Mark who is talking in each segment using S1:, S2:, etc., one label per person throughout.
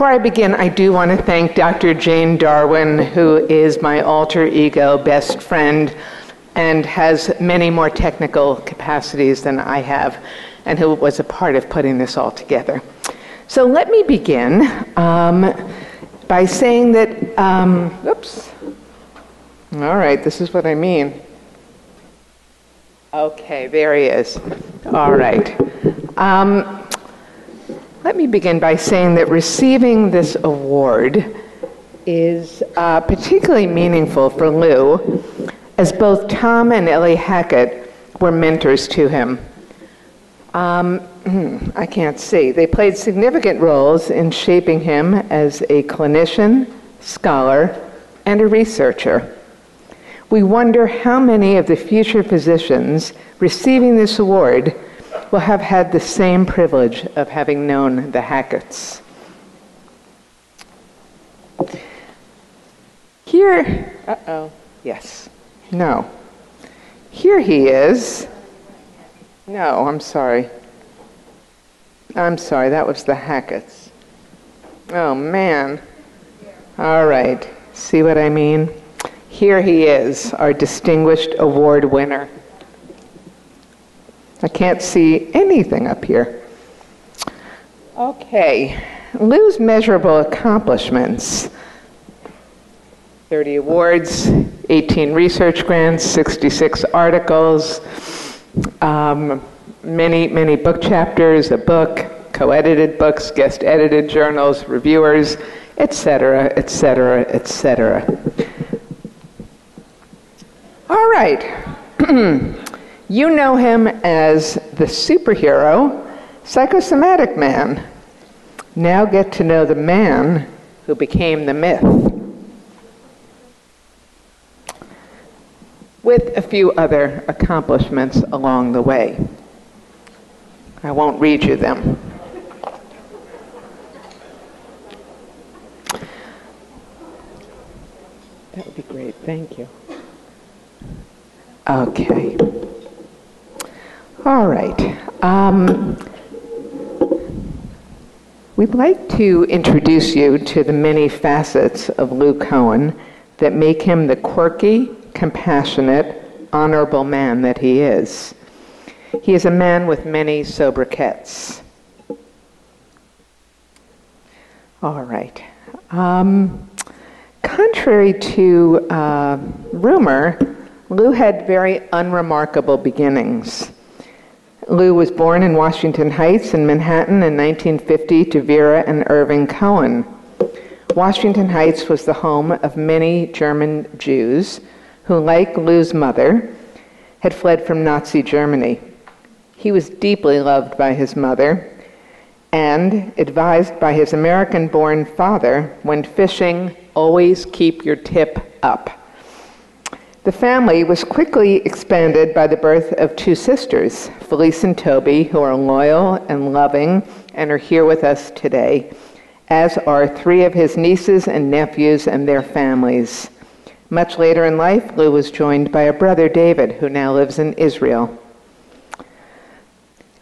S1: Before I begin, I do want to thank Dr. Jane Darwin, who is my alter ego best friend and has many more technical capacities than I have, and who was a part of putting this all together. So let me begin by saying that, oops. All right, this is what I mean. Okay, there he is. All right. Let me begin by saying that receiving this award is particularly meaningful for Lou, as both Tom and Ellie Hackett were mentors to him. I can't see. They played significant roles in shaping him as a clinician, scholar, and a researcher. We wonder how many of the future physicians receiving this award will have had the same privilege of having known the Hacketts. Here, yes, no. Here he is. No, I'm sorry, that was the Hacketts. Oh, man. All right, see what I mean? Here he is, our distinguished award winner. I can't see anything up here. Okay, Lou's measurable accomplishments: 30 awards, 18 research grants, 66 articles, many book chapters, a book, co-edited books, guest-edited journals, reviewers, etc., etc., etc. All right. You know him as the superhero, psychosomatic man. Now get to know the man who became the myth, with a few other accomplishments along the way. I won't read you them. That would be great, thank you. Okay. All right. We'd like to introduce you to the many facets of Lou Cohen that make him the quirky, compassionate, honorable man that he is. He is a man with many sobriquets. All right. Contrary to rumor, Lou had very unremarkable beginnings. Lou was born in Washington Heights in Manhattan in 1950 to Vera and Irving Cohen. Washington Heights was the home of many German Jews who, like Lou's mother, had fled from Nazi Germany. He was deeply loved by his mother and advised by his American-born father, when fishing, always keep your tip up. The family was quickly expanded by the birth of two sisters, Felice and Toby, who are loyal and loving and are here with us today, as are three of his nieces and nephews and their families. Much later in life, Lou was joined by a brother, David, who now lives in Israel.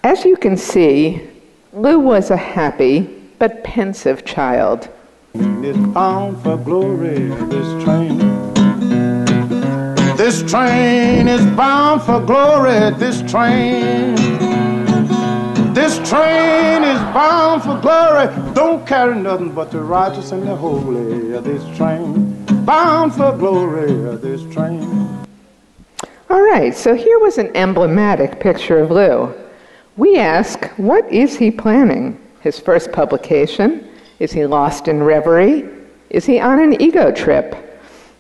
S1: As you can see, Lou was a happy but pensive child.
S2: It's bound for glory, this train. This train is bound for glory, this train. This train is bound for glory. Don't carry nothing but the righteous and the holy. This train, bound for glory, this train.
S1: All right, so here was an emblematic picture of Lou. We ask, what is he planning? His first publication? Is he lost in reverie? Is he on an ego trip?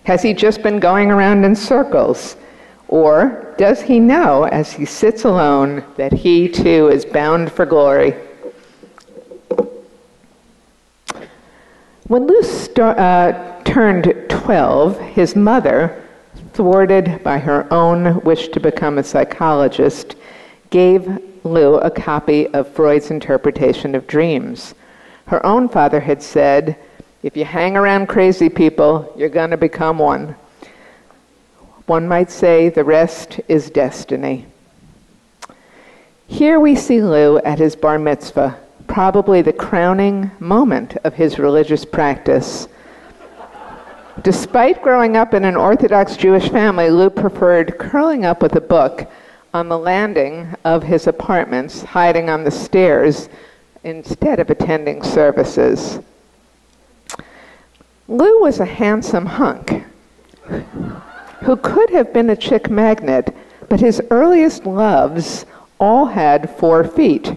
S1: Has he just been going around in circles? Or does he know, as he sits alone, that he too is bound for glory? When Lou turned 12, his mother, thwarted by her own wish to become a psychologist, gave Lou a copy of Freud's interpretation of dreams. Her own father had said, if you hang around crazy people, you're going to become one. One might say the rest is destiny. Here we see Lou at his bar mitzvah, probably the crowning moment of his religious practice. Despite growing up in an Orthodox Jewish family, Lou preferred curling up with a book on the landing of his apartments, hiding on the stairs, instead of attending services. Lou was a handsome hunk who could have been a chick magnet, but his earliest loves all had 4 feet.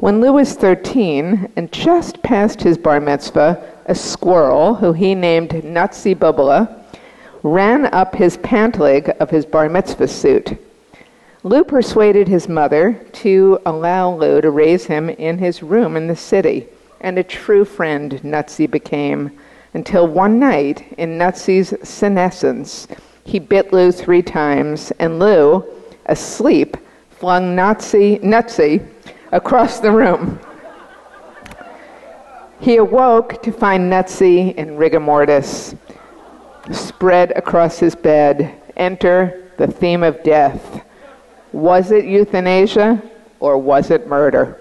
S1: When Lou was 13 and just past his bar mitzvah, a squirrel, who he named Nutsi Bubala, ran up his pant leg of his bar mitzvah suit. Lou persuaded his mother to allow Lou to raise him in his room in the city, and a true friend Nutsi became, until one night, in Nutsi's senescence, he bit Lou 3 times, and Lou, asleep, flung Nutsi across the room. He awoke to find Nutsi in rigor mortis, spread across his bed. Enter the theme of death. Was it euthanasia or was it murder?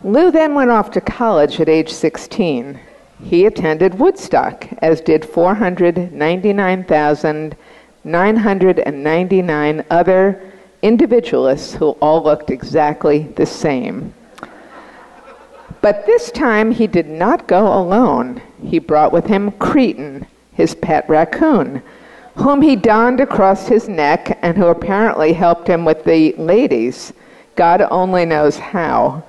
S1: Lou then went off to college at age 16. He attended Woodstock, as did 499,999 other individualists who all looked exactly the same. But this time he did not go alone. He brought with him Cretin, his pet raccoon, whom he donned across his neck and who apparently helped him with the ladies. God only knows how.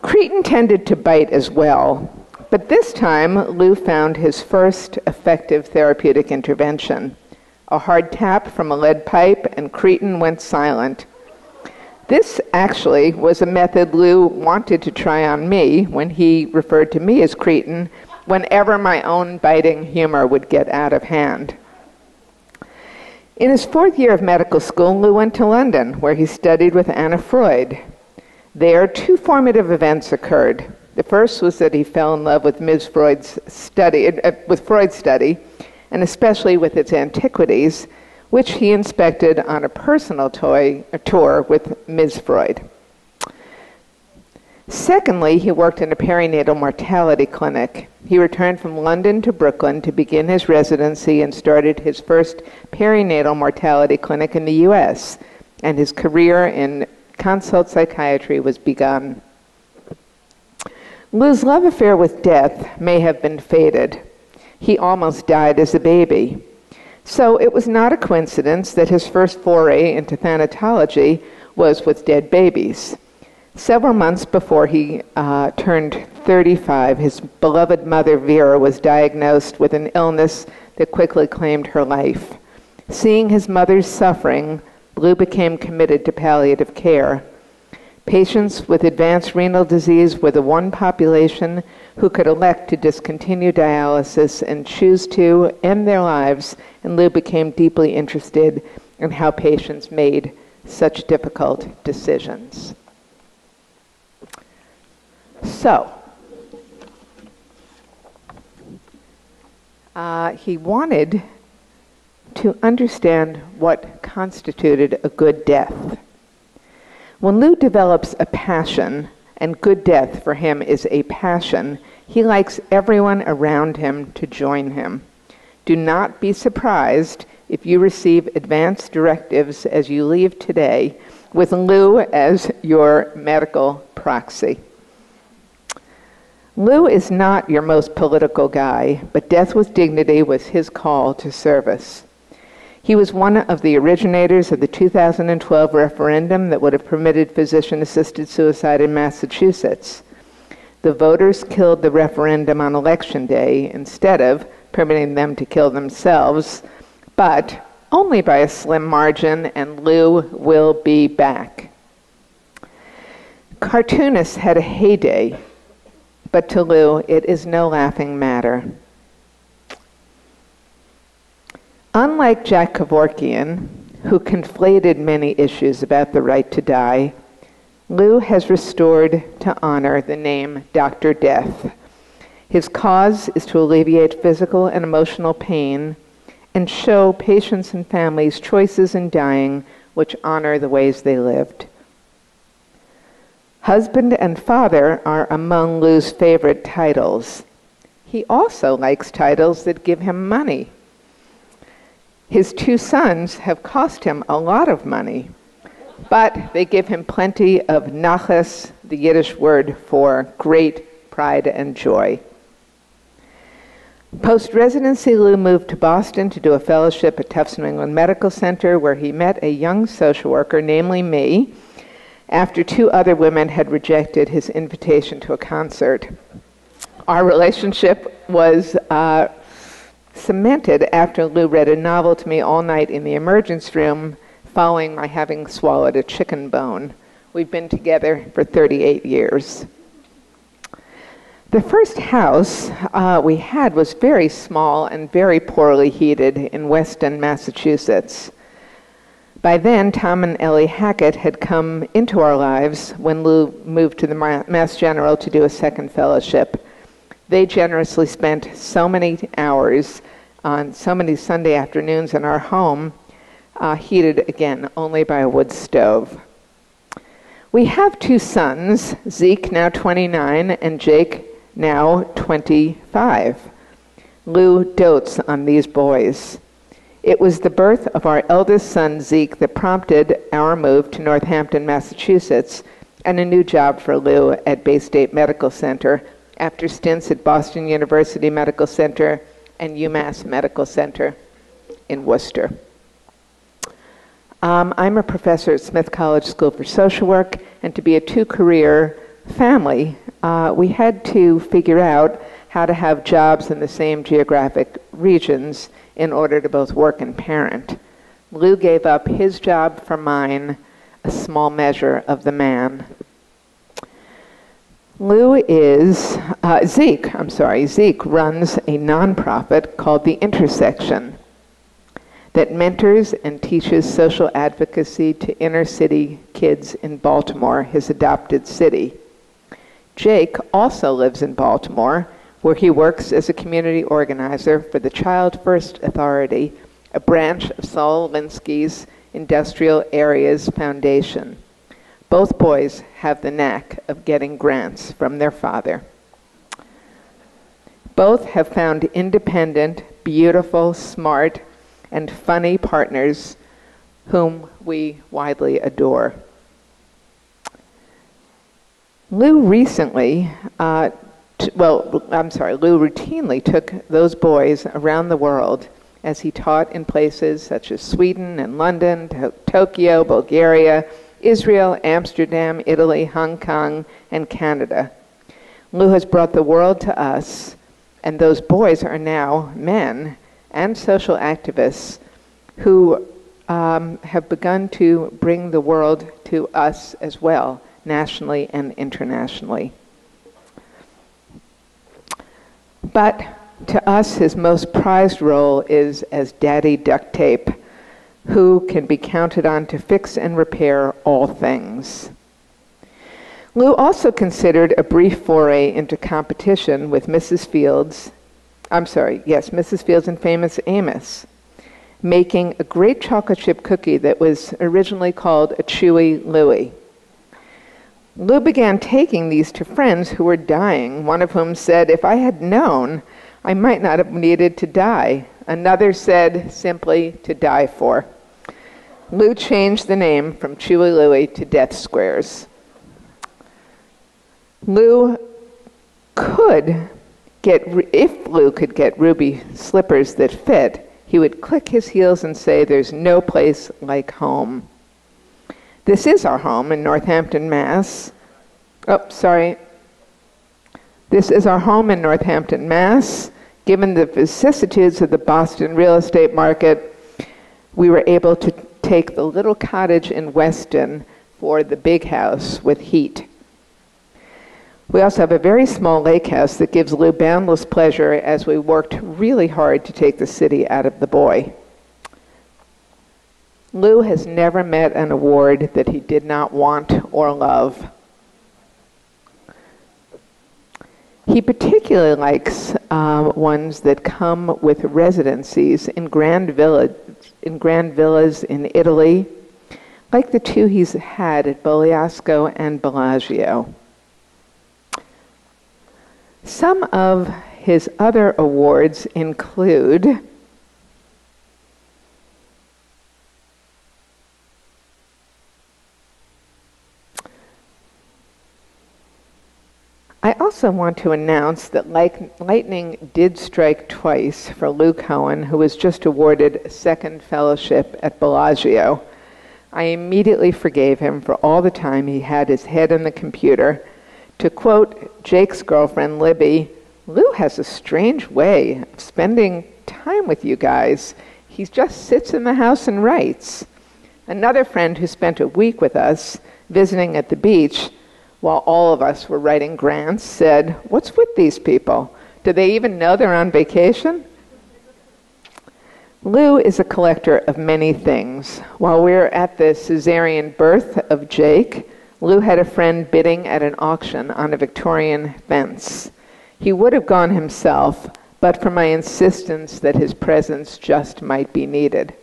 S1: Cretin tended to bite as well, but this time Lou found his first effective therapeutic intervention. A hard tap from a lead pipe, and Cretin went silent. This actually was a method Lou wanted to try on me when he referred to me as Cretin whenever my own biting humor would get out of hand. In his 4th year of medical school, Lou went to London, where he studied with Anna Freud. There, 2 formative events occurred. The first was that he fell in love with Freud's study, and especially with its antiquities, which he inspected on a personal tour with Ms. Freud. Secondly, he worked in a perinatal mortality clinic. He returned from London to Brooklyn to begin his residency and started his first perinatal mortality clinic in the U.S., and his career in consult psychiatry was begun. Lou's love affair with death may have been fated. He almost died as a baby. So it was not a coincidence that his first foray into thanatology was with dead babies. Several months before he turned 35, his beloved mother, Vera, was diagnosed with an illness that quickly claimed her life. Seeing his mother's suffering, Lou became committed to palliative care. Patients with advanced renal disease were the one population who could elect to discontinue dialysis and choose to end their lives, and Lou became deeply interested in how patients made such difficult decisions. So, he wanted to understand what constituted a good death. When Lou develops a passion, and good death for him is a passion, he likes everyone around him to join him. Do not be surprised if you receive advance directives as you leave today with Lou as your medical proxy. Lou is not your most political guy, but death with dignity was his call to service. He was one of the originators of the 2012 referendum that would have permitted physician-assisted suicide in Massachusetts. The voters killed the referendum on Election Day instead of permitting them to kill themselves, but only by a slim margin, and Lou will be back. Cartoonists had a heyday, but to Lou, it is no laughing matter. Unlike Jack Kevorkian, who conflated many issues about the right to die, Lou has restored to honor the name Dr. Death. His cause is to alleviate physical and emotional pain and show patients and families choices in dying which honor the ways they lived. Husband and father are among Lou's favorite titles. He also likes titles that give him money. His 2 sons have cost him a lot of money, but they give him plenty of nachas, the Yiddish word for great pride and joy. Post-residency, Lou moved to Boston to do a fellowship at Tufts New England Medical Center, where he met a young social worker, namely me, after 2 other women had rejected his invitation to a concert. Our relationship was cemented after Lou read a novel to me all night in the emergency room following my having swallowed a chicken bone. We've been together for 38 years. The first house we had was very small and very poorly heated in Weston, Massachusetts. By then, Tom and Ellie Hackett had come into our lives when Lou moved to the Mass General to do a second fellowship. They generously spent so many hours on so many Sunday afternoons in our home, heated again only by a wood stove. We have 2 sons, Zeke, now 29, and Jake, now 25. Lou dotes on these boys. It was the birth of our eldest son, Zeke, that prompted our move to Northampton, Massachusetts, and a new job for Lou at Bay State Medical Center after stints at Boston University Medical Center and UMass Medical Center in Worcester. I'm a professor at Smith College School for Social Work, and to be a 2-career family, we had to figure out how to have jobs in the same geographic regions in order to both work and parent. Lou gave up his job for mine, a small measure of the man. Zeke runs a nonprofit called The Intersection that mentors and teaches social advocacy to inner city kids in Baltimore, his adopted city. Jake also lives in Baltimore, where he works as a community organizer for the Child First Authority, a branch of Saul Alinsky's Industrial Areas Foundation. Both boys have the knack of getting grants from their father. Both have found independent, beautiful, smart, and funny partners whom we widely adore. Lou routinely took those boys around the world as he taught in places such as Sweden and London, Tokyo, Bulgaria, Israel, Amsterdam, Italy, Hong Kong, and Canada. Lou has brought the world to us, and those boys are now men and social activists who have begun to bring the world to us as well, nationally and internationally. But to us, his most prized role is as Daddy Duct Tape, who can be counted on to fix and repair all things. Lou also considered a brief foray into competition with Mrs. Fields and Famous Amos, making a great chocolate chip cookie that was originally called a Chewy Louie. Lou began taking these to friends who were dying, one of whom said, "If I had known, I might not have needed to die." Another said, "Simply to die for." Lou changed the name from Chewy Louie to Death Squares. If Lou could get ruby slippers that fit, he would click his heels and say, "There's no place like home." This is our home in Northampton, Mass. This is our home in Northampton, Mass. Given the vicissitudes of the Boston real estate market, we were able to take the little cottage in Weston for the big house with heat. We also have a very small lake house that gives Lou boundless pleasure as we worked really hard to take the city out of the boy. Lou has never met an award that he did not want or love. He particularly likes ones that come with residencies in grand villas in Italy, like the two he's had at Bogliasco and Bellagio. Some of his other awards include I also want to announce that lightning did strike twice for Lou Cohen, who was just awarded a second fellowship at Bellagio. I immediately forgave him for all the time he had his head in the computer. To quote Jake's girlfriend, Libby, Lou has a strange way of spending time with you guys. He just sits in the house and writes. Another friend who spent a week with us visiting at the beach while all of us were writing grants said, "What's with these people? Do they even know they're on vacation?" Lou is a collector of many things. While we were at the Caesarean birth of Jake, Lou had a friend bidding at an auction on a Victorian fence. He would have gone himself, but for my insistence that his presence just might be needed.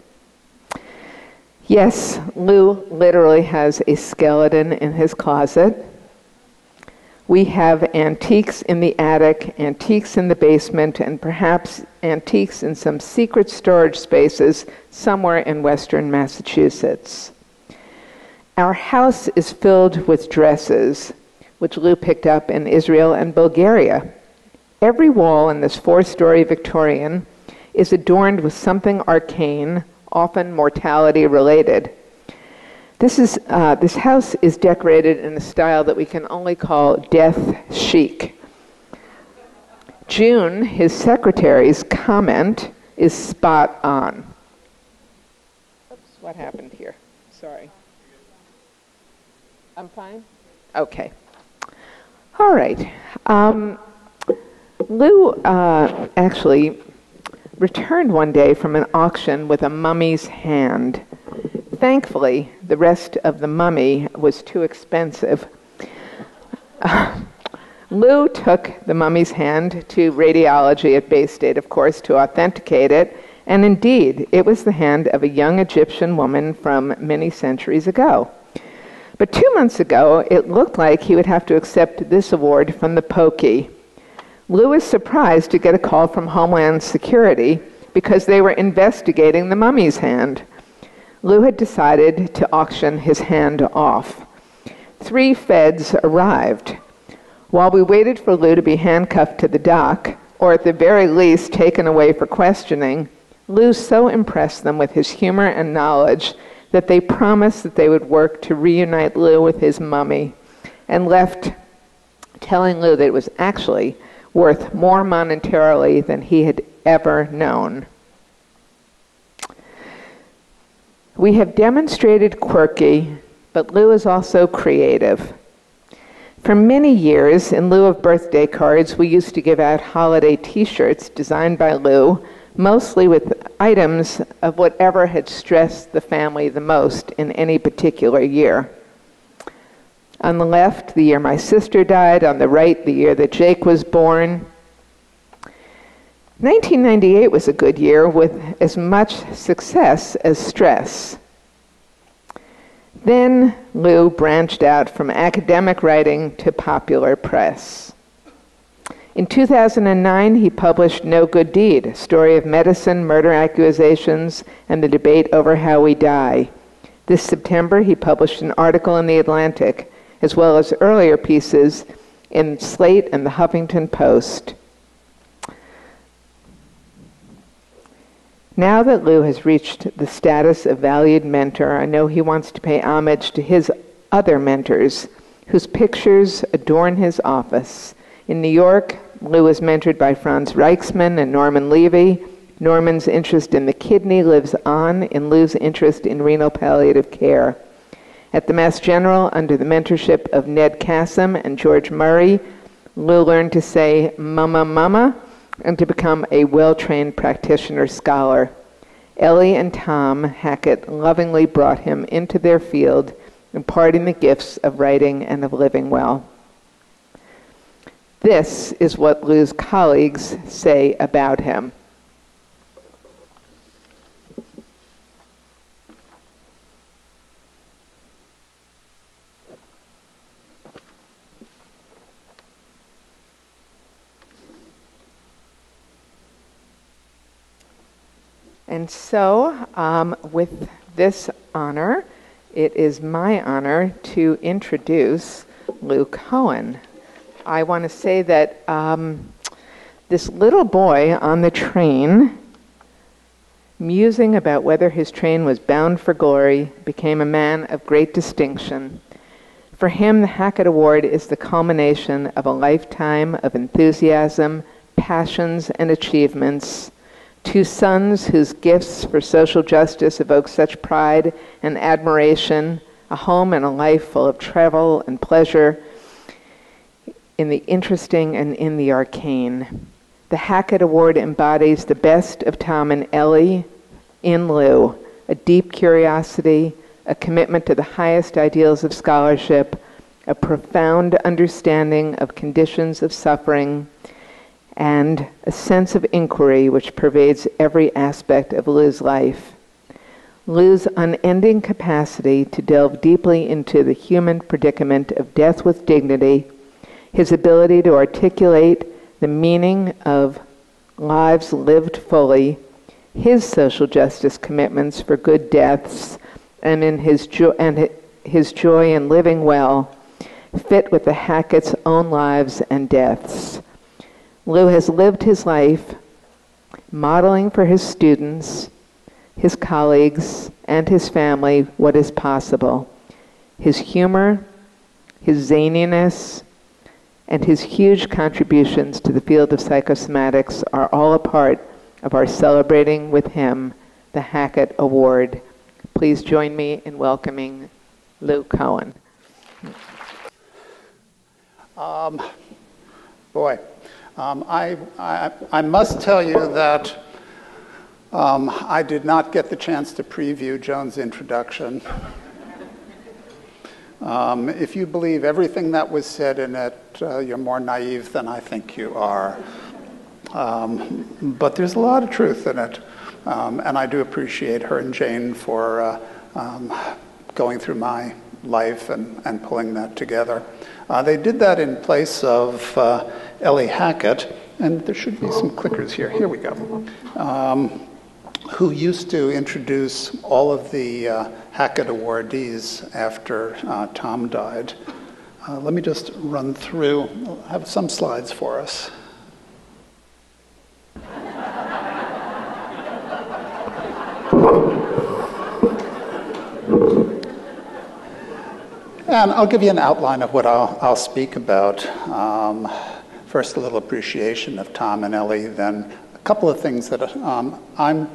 S1: Yes, Lou literally has a skeleton in his closet. We have antiques in the attic, antiques in the basement, and perhaps antiques in some secret storage spaces somewhere in western Massachusetts. Our house is filled with dresses, which Lou picked up in Israel and Bulgaria. Every wall in this 4-story Victorian is adorned with something arcane, often mortality-related. This house is decorated in a style that we can only call death chic. June, his secretary's comment is spot on. Oops, what happened here? Sorry. I'm fine? Okay. All right. Lou actually returned one day from an auction with a mummy's hand. Thankfully, the rest of the mummy was too expensive. Lou took the mummy's hand to radiology at Bay State, of course, to authenticate it, and indeed, it was the hand of a young Egyptian woman from many centuries ago. But 2 months ago, it looked like he would have to accept this award from the pokey. Lou was surprised to get a call from Homeland Security because they were investigating the mummy's hand. Lou had decided to auction his hand off. 3 feds arrived. While we waited for Lou to be handcuffed to the dock, or at the very least taken away for questioning, Lou so impressed them with his humor and knowledge that they promised that they would work to reunite Lou with his mummy, and left telling Lou that it was actually worth more monetarily than he had ever known. We have demonstrated quirky, but Lou is also creative. For many years, in lieu of birthday cards, we used to give out holiday t-shirts designed by Lou, mostly with items of whatever had stressed the family the most in any particular year. On the left, the year my sister died. On the right, the year that Jake was born. 1998 was a good year with as much success as stress. Then Lou branched out from academic writing to popular press. In 2009, he published No Good Deed, a story of medicine, murder accusations, and the debate over how we die. This September, he published an article in The Atlantic, as well as earlier pieces in Slate and the Huffington Post. Now that Lou has reached the status of valued mentor, I know he wants to pay homage to his other mentors, whose pictures adorn his office. In New York, Lou was mentored by Franz Reichsman and Norman Levy. Norman's interest in the kidney lives on in Lou's interest in renal palliative care. At the Mass General, under the mentorship of Ned Kassem and George Murray, Lou learned to say "mama, mama," and to become a well-trained practitioner scholar. Ellie and Tom Hackett lovingly brought him into their field, imparting the gifts of writing and of living well. This is what Lou's colleagues say about him. And so, with this honor, it is my honor to introduce Lou Cohen. I want to say that this little boy on the train, musing about whether his train was bound for glory, became a man of great distinction. For him, the Hackett Award is the culmination of a lifetime of enthusiasm, passions, and achievements. Two sons whose gifts for social justice evoke such pride and admiration, a home and a life full of travel and pleasure in the interesting and in the arcane. The Hackett Award embodies the best of Tom and Ellie in Lou, a deep curiosity, a commitment to the highest ideals of scholarship, a profound understanding of conditions of suffering, and a sense of inquiry which pervades every aspect of Lou's life. Lou's unending capacity to delve deeply into the human predicament of death with dignity, his ability to articulate the meaning of lives lived fully, his social justice commitments for good deaths, and in his joy in living well, fit with the Hackett's own lives and deaths. Lou has lived his life modeling for his students, his colleagues, and his family what is possible. His humor, his zaniness, and his huge contributions to the field of psychosomatics are all a part of our celebrating with him the Hackett Award. Please join me in welcoming Lou Cohen.
S3: I must tell you that I did not get the chance to preview Joan's introduction. If you believe everything that was said in it, you're more naive than I think you are. But there's a lot of truth in it. And I do appreciate her and Jane for going through my life and pulling that together. They did that in place of Ellie Hackett, and there should be some clickers here. Here we go. Who used to introduce all of the Hackett awardees after Tom died. Let me just run through. I'll have some slides for us. And I'll give you an outline of what I'll speak about. First, a little appreciation of Tom and Ellie, then a couple of things that I'm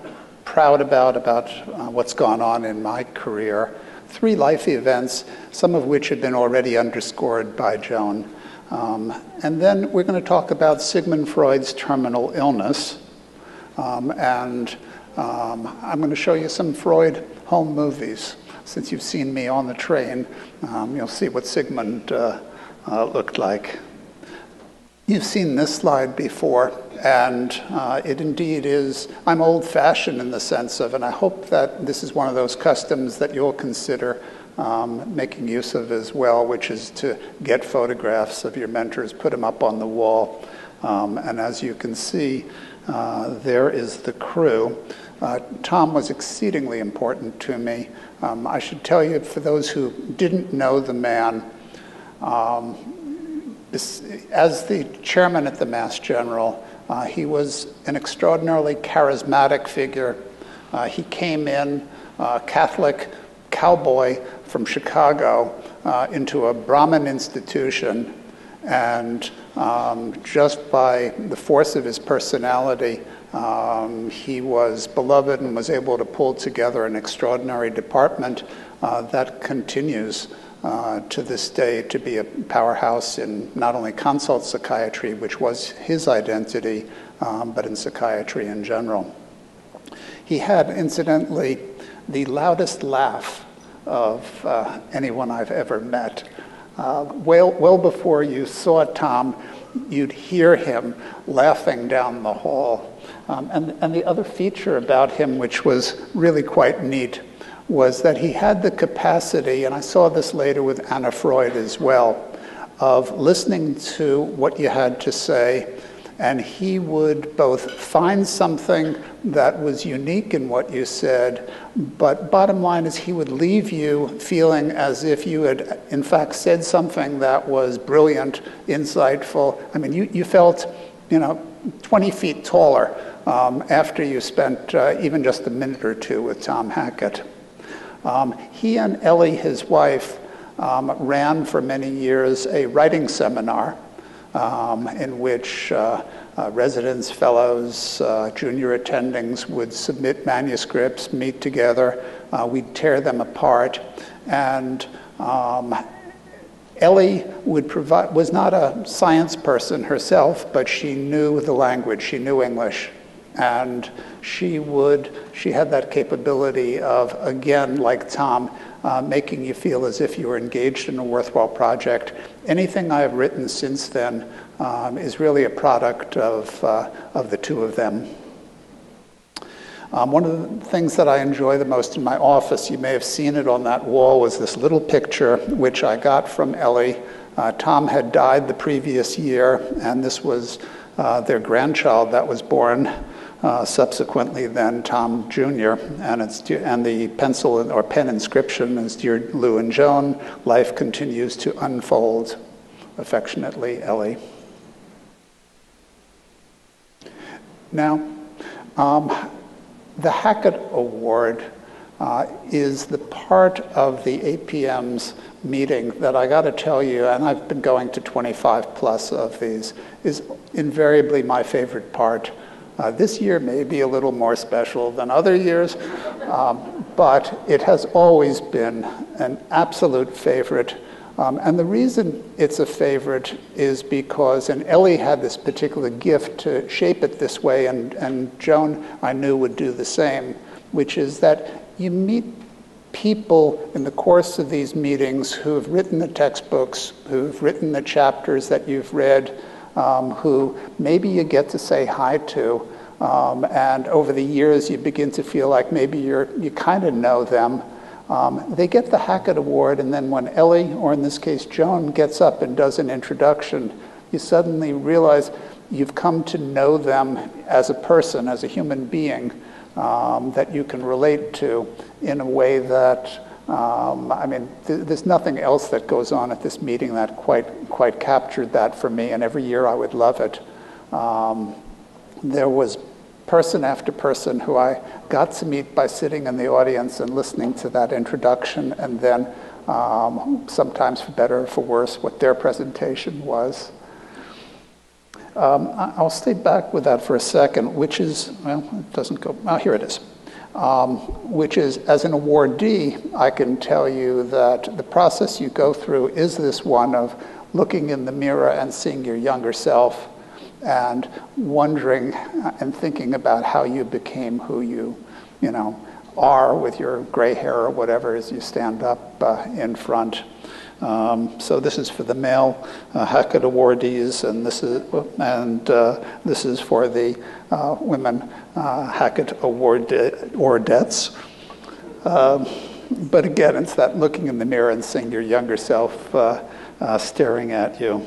S3: proud about what's gone on in my career. 3 life events, some of which have been already underscored by Joan. And then we're going to talk about Sigmund Freud's terminal illness. And I'm going to show you some Freud home movies. Since you've seen me on the train, you'll see what Sigmund looked like. You've seen this slide before, and it indeed is, I'm old-fashioned in the sense of, and I hope that this is one of those customs that you'll consider making use of as well, which is to get photographs of your mentors, put them up on the wall. And as you can see, there is the crew. Tom was exceedingly important to me. I should tell you, for those who didn't know the man, as the chairman at the Mass General, he was an extraordinarily charismatic figure. He came in, Catholic cowboy from Chicago, into a Brahmin institution, and just by the force of his personality, he was beloved and was able to pull together an extraordinary department that continues to this day to be a powerhouse in not only consult psychiatry, which was his identity, but in psychiatry in general. He had, incidentally, the loudest laugh of anyone I've ever met. Well before you saw Tom, you'd hear him laughing down the hall. And the other feature about him, which was really quite neat, was that he had the capacity, and I saw this later with Anna Freud as well, of listening to what you had to say and he would both find something that was unique in what you said, but bottom line is he would leave you feeling as if you had, in fact, said something that was brilliant, insightful. I mean, you felt, 20 feet taller after you spent even just a minute or two with Tom Hackett. He and Ellie, his wife, ran for many years a writing seminar in which residents, fellows, junior attendings would submit manuscripts, meet together, we'd tear them apart, and Ellie was not a science person herself, but she knew the language, she knew English, and she had that capability of, again, like Tom, making you feel as if you were engaged in a worthwhile project. Anything I have written since then is really a product of the two of them. One of the things that I enjoy the most in my office, you may have seen it on that wall, was this little picture which I got from Ellie. Tom had died the previous year, and this was their grandchild that was born subsequently then, Tom Jr., and the pencil or pen inscription is, "Dear Lou and Joan, life continues to unfold. Affectionately, Ellie." Now, the Hackett Award is the part of the APM's meeting that I got to tell you, and I've been going to 25 plus of these, is invariably my favorite part. This year may be a little more special than other years, but it has always been an absolute favorite. And the reason it's a favorite is because, and Ellie had this particular gift to shape it this way, and Joan, I knew, would do the same, which is that you meet people in the course of these meetings who have written the textbooks, who've written the chapters that you've read, who maybe you get to say hi to, and over the years you begin to feel like maybe you kind of know them. They get the Hackett Award, and then when Ellie, or in this case Joan, gets up and does an introduction, you suddenly realize you've come to know them as a person, as a human being, that you can relate to in a way that, there's nothing else that goes on at this meeting that quite captured that for me, and every year I would love it. There was person after person who I got to meet by sitting in the audience and listening to that introduction, and then sometimes for better or for worse, what their presentation was. I'll stay back with that for a second, which is, well, it doesn't go, here it is. Which is, as an awardee, I can tell you that the process you go through is this one of looking in the mirror and seeing your younger self and wondering and thinking about how you became who you are with your gray hair or whatever as you stand up in front. So this is for the male Hackett awardees, and this is for the women Hackett awardettes. But again, it's that looking in the mirror and seeing your younger self staring at you.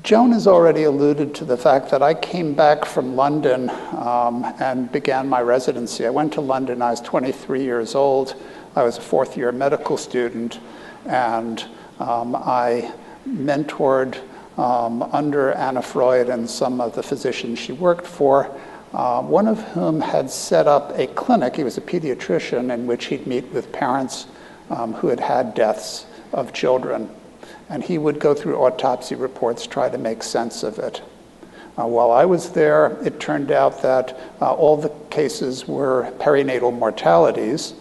S3: Joan has already alluded to the fact that I came back from London and began my residency. I went to London, I was 23 years old. I was a fourth-year medical student, and I mentored under Anna Freud and some of the physicians she worked for, one of whom had set up a clinic. He was a pediatrician in which he'd meet with parents who had had deaths of children. And he would go through autopsy reports, try to make sense of it. While I was there, it turned out that all the cases were perinatal mortalities,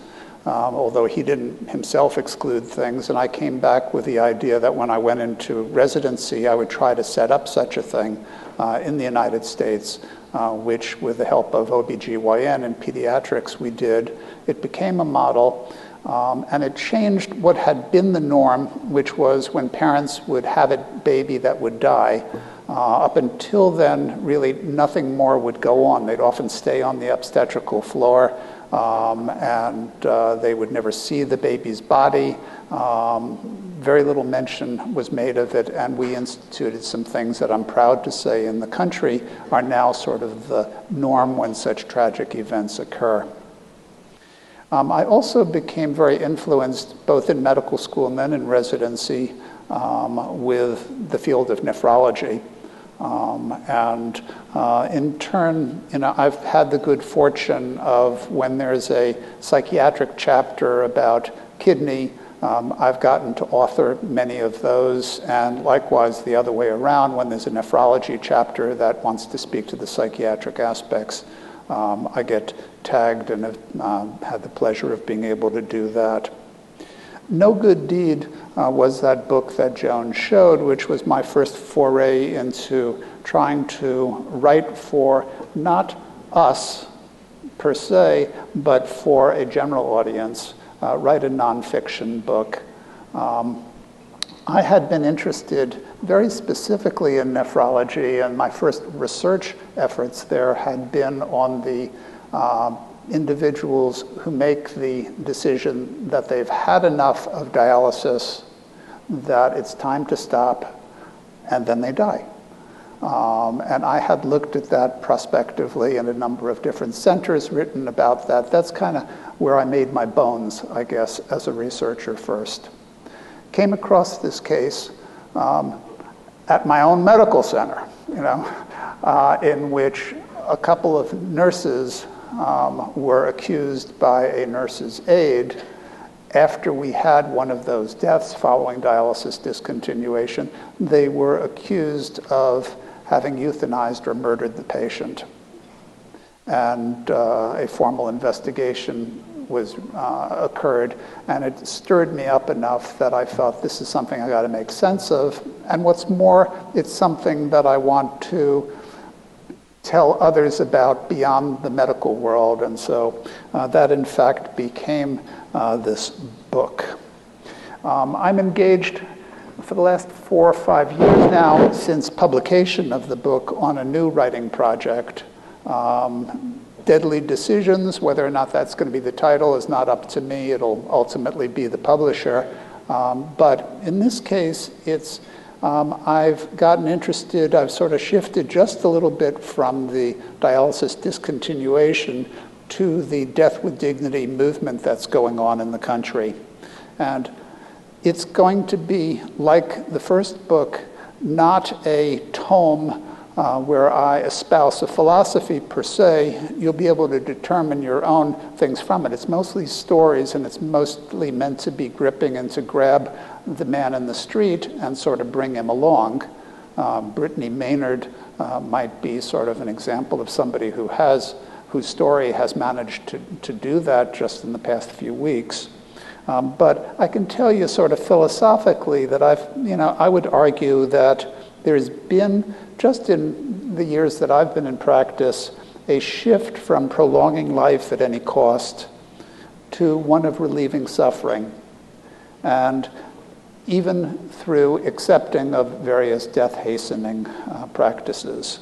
S3: although he didn't himself exclude things. And I came back with the idea that when I went into residency, I would try to set up such a thing in the United States, which with the help of OBGYN and pediatrics we did. It became a model. And it changed what had been the norm, which was when parents would have a baby that would die. Up until then, really nothing more would go on. They'd often stay on the obstetrical floor, and they would never see the baby's body. very little mention was made of it, and we instituted some things that I'm proud to say in the country are now sort of the norm when such tragic events occur. I also became very influenced, both in medical school and then in residency, with the field of nephrology. In turn, I've had the good fortune of, when there's a psychiatric chapter about kidney, I've gotten to author many of those, and likewise the other way around, when there's a nephrology chapter that wants to speak to the psychiatric aspects, I get tagged and have had the pleasure of being able to do that. No Good Deed was that book that Joan showed, which was my first foray into trying to write for not us per se, but for a general audience, write a nonfiction book. I had been interested very specifically in nephrology, and my first research efforts there had been on the individuals who make the decision that they've had enough of dialysis, that it's time to stop, and then they die. And I had looked at that prospectively in a number of different centers, written about that. That's kind of where I made my bones, I guess, as a researcher first. Came across this case at my own medical center, in which a couple of nurses were accused by a nurse's aide, after we had one of those deaths following dialysis discontinuation, they were accused of having euthanized or murdered the patient. And a formal investigation occurred, and it stirred me up enough that I felt this is something I got to make sense of. And what's more, it's something that I want to tell others about beyond the medical world, and so that in fact became this book. I'm engaged for the last 4 or 5 years now, since publication of the book, on a new writing project. Deadly Decisions, whether or not that's going to be the title is not up to me. It'll ultimately be the publisher. But in this case, it's I've gotten interested, I've sort of shifted just a little bit from the dialysis discontinuation to the Death with Dignity movement that's going on in the country. And it's going to be, like the first book, not a tome where I espouse a philosophy per se. You'll be able to determine your own things from it. It's mostly stories, and it's mostly meant to be gripping and to grab the man in the street and sort of bring him along. Brittany Maynard might be sort of an example of somebody whose story has managed to do that just in the past few weeks. But I can tell you sort of philosophically that I would argue that there's been, just in the years that I've been in practice, a shift from prolonging life at any cost to one of relieving suffering, and even through accepting of various death-hastening practices.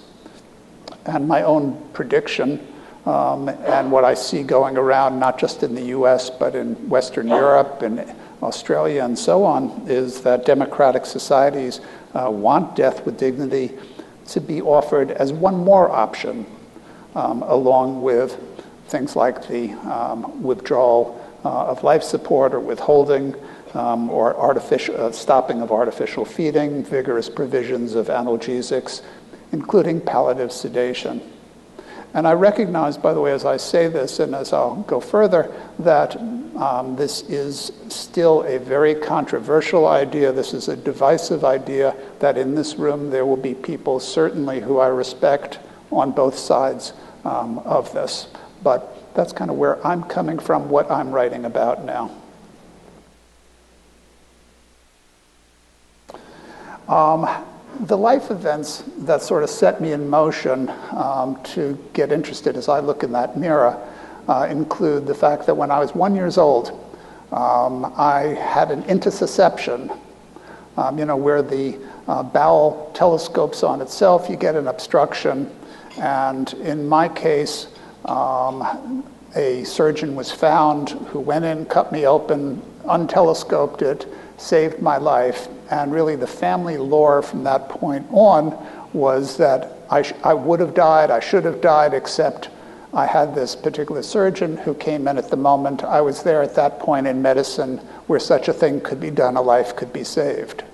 S3: And my own prediction, and what I see going around, not just in the US, but in Western Europe and Australia and so on, is that democratic societies want death with dignity to be offered as one more option, along with things like the withdrawal of life support or withholding, or stopping of artificial feeding, vigorous provisions of analgesics, including palliative sedation. And I recognize, by the way, as I say this, and as I'll go further, that this is still a very controversial idea. This is a divisive idea, that in this room there will be people, certainly, who I respect on both sides of this. But that's kind of where I'm coming from, what I'm writing about now. The life events that sort of set me in motion to get interested as I look in that mirror include the fact that when I was 1 year old, I had an intussusception, where the bowel telescopes on itself, you get an obstruction. And in my case, a surgeon was found who went in, cut me open, untelescoped it, saved my life. And really the family lore from that point on was that I would have died, I should have died, except I had this particular surgeon who came in at the moment. I was there at that point in medicine where such a thing could be done, a life could be saved.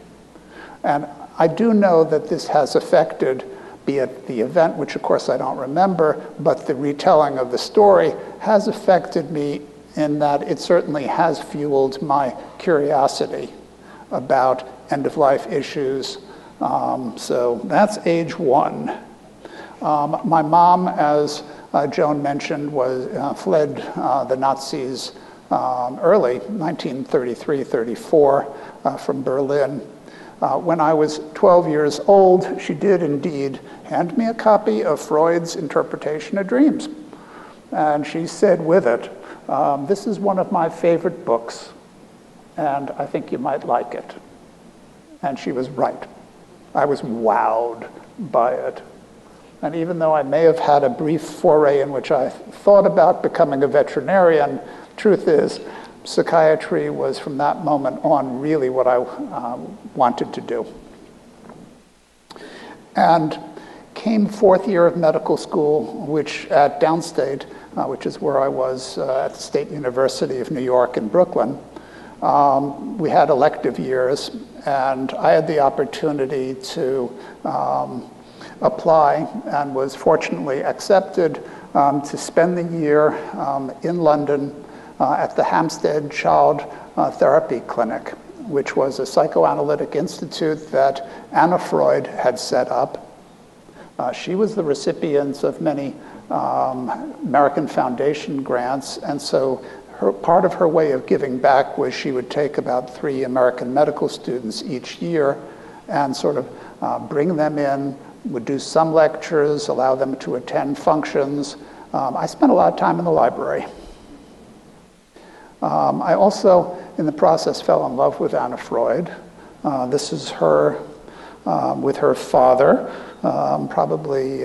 S3: And I do know that this has affected, be it the event, which of course I don't remember, but the retelling of the story has affected me in that it certainly has fueled my curiosity about end-of-life issues. So that's age one. My mom, as Joan mentioned, fled the Nazis early, 1933-34, from Berlin. When I was 12 years old, she did indeed hand me a copy of Freud's Interpretation of Dreams. And she said with it, "This is one of my favorite books, and I think you might like it." And she was right. I was wowed by it. And even though I may have had a brief foray in which I thought about becoming a veterinarian, truth is, psychiatry was from that moment on really what I wanted to do. And came fourth year of medical school, which at Downstate, which is where I was at the State University of New York in Brooklyn, we had elective years, and I had the opportunity to apply and was fortunately accepted to spend the year in London at the Hampstead Child Therapy Clinic, which was a psychoanalytic institute that Anna Freud had set up. She was the recipient of many American Foundation grants, and so part of her way of giving back was she would take about 3 American medical students each year and sort of bring them in, would do some lectures, allow them to attend functions. I spent a lot of time in the library. I also, in the process, fell in love with Anna Freud. This is her with her father. Probably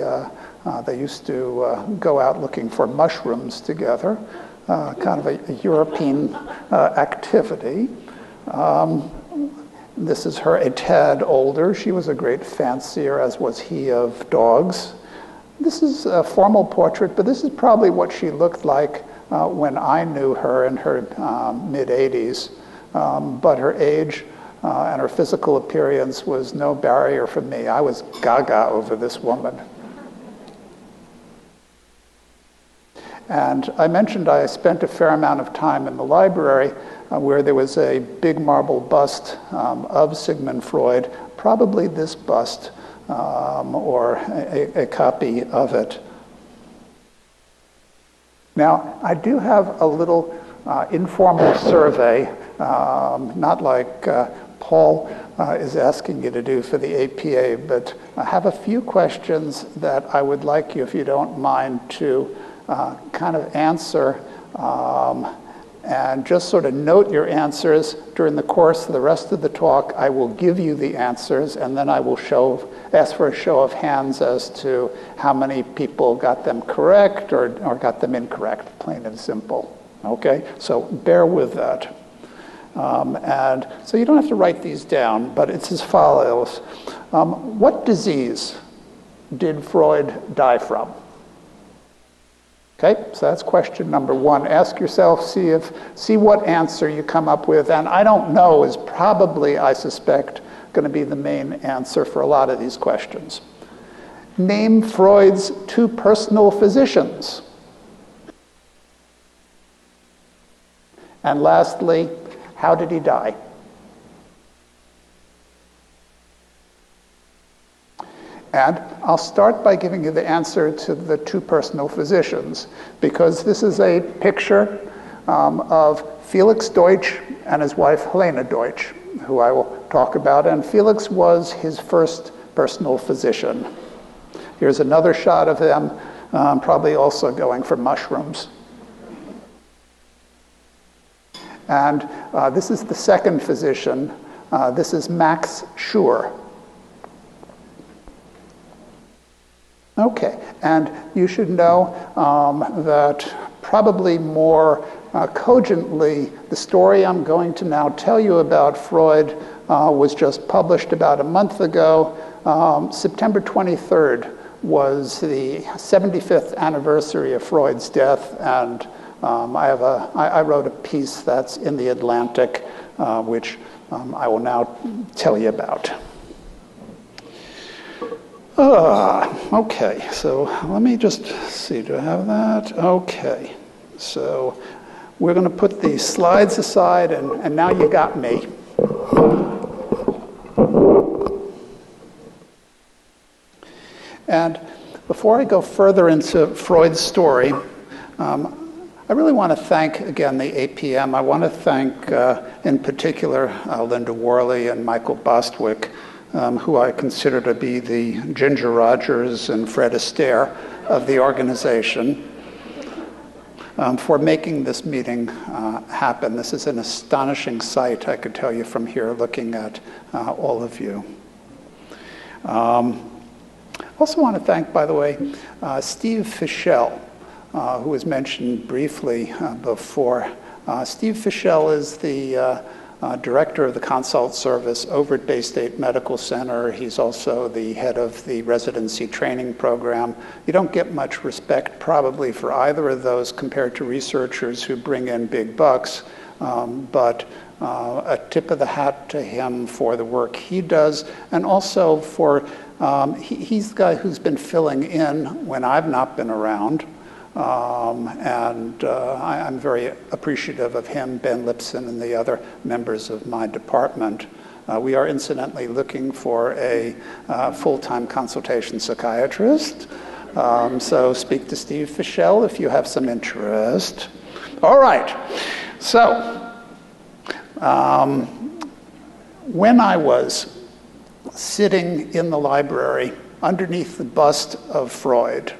S3: they used to go out looking for mushrooms together, kind of a European activity. This is her a tad older. She was a great fancier, as was he, of dogs. This is a formal portrait, but this is probably what she looked like when I knew her in her mid-80s. But her age and her physical appearance was no barrier for me. I was gaga over this woman. And I mentioned I spent a fair amount of time in the library where there was a big marble bust of Sigmund Freud, probably this bust or a copy of it. Now, I do have a little informal survey, not like Paul is asking you to do for the APA, but I have a few questions that I would like you, if you don't mind, to kind of answer and just sort of note your answers. During the course of the rest of the talk, I will give you the answers, and then I will ask for a show of hands as to how many people got them correct or got them incorrect, plain and simple. Okay, so bear with that. And so you don't have to write these down, but it's as follows. What disease did Freud die from? Okay, so that's question number one. Ask yourself, see what answer you come up with, and I don't know is probably, I suspect, going to be the main answer for a lot of these questions. Name Freud's 2 personal physicians. And lastly, how did he die? And I'll start by giving you the answer to the 2 personal physicians, because this is a picture of Felix Deutsch and his wife Helena Deutsch, who I will talk about. And Felix was his first personal physician. Here's another shot of them, probably also going for mushrooms. And this is the second physician. This is Max Schur. Okay, and you should know that probably more cogently, the story I'm going to now tell you about Freud was just published about a month ago. September 23rd was the 75th anniversary of Freud's death, and I wrote a piece that's in the Atlantic, which I will now tell you about. Okay, so let me just see, do I have that? Okay, so we're going to put these slides aside, and now you got me. And before I go further into Freud's story, I really want to thank, again, the APM. I want to thank, in particular, Linda Worley and Michael Bostwick, who I consider to be the Ginger Rogers and Fred Astaire of the organization, for making this meeting happen. This is an astonishing sight, I could tell you from here, looking at all of you. Also want to thank, by the way, Steve Fischel, who was mentioned briefly before. Steve Fischel is the director of the consult service over at Bay State Medical Center. He's also the head of the residency training program. You don't get much respect probably for either of those compared to researchers who bring in big bucks, but a tip of the hat to him for the work he does, and also for, he's the guy who's been filling in when I've not been around. I'm very appreciative of him, Ben Lipson, and the other members of my department. We are incidentally looking for a full-time consultation psychiatrist. So speak to Steve Fischel if you have some interest. All right. So when I was sitting in the library underneath the bust of Freud,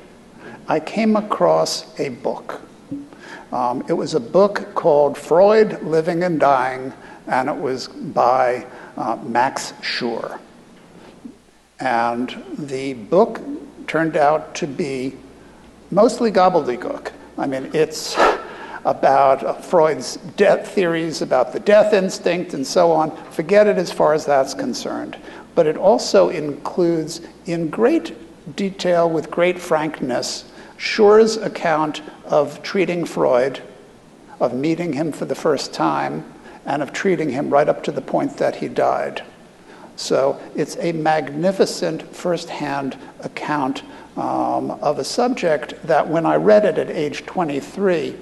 S3: I came across a book. It was a book called Freud, Living and Dying, and it was by Max Schur. And the book turned out to be mostly gobbledygook. I mean, it's about Freud's death theories, about the death instinct, and so on. Forget it as far as that's concerned. But it also includes, in great detail, with great frankness, Schur's account of treating Freud, of meeting him for the first time, and of treating him right up to the point that he died. So it's a magnificent first-hand account of a subject that when I read it at age 23,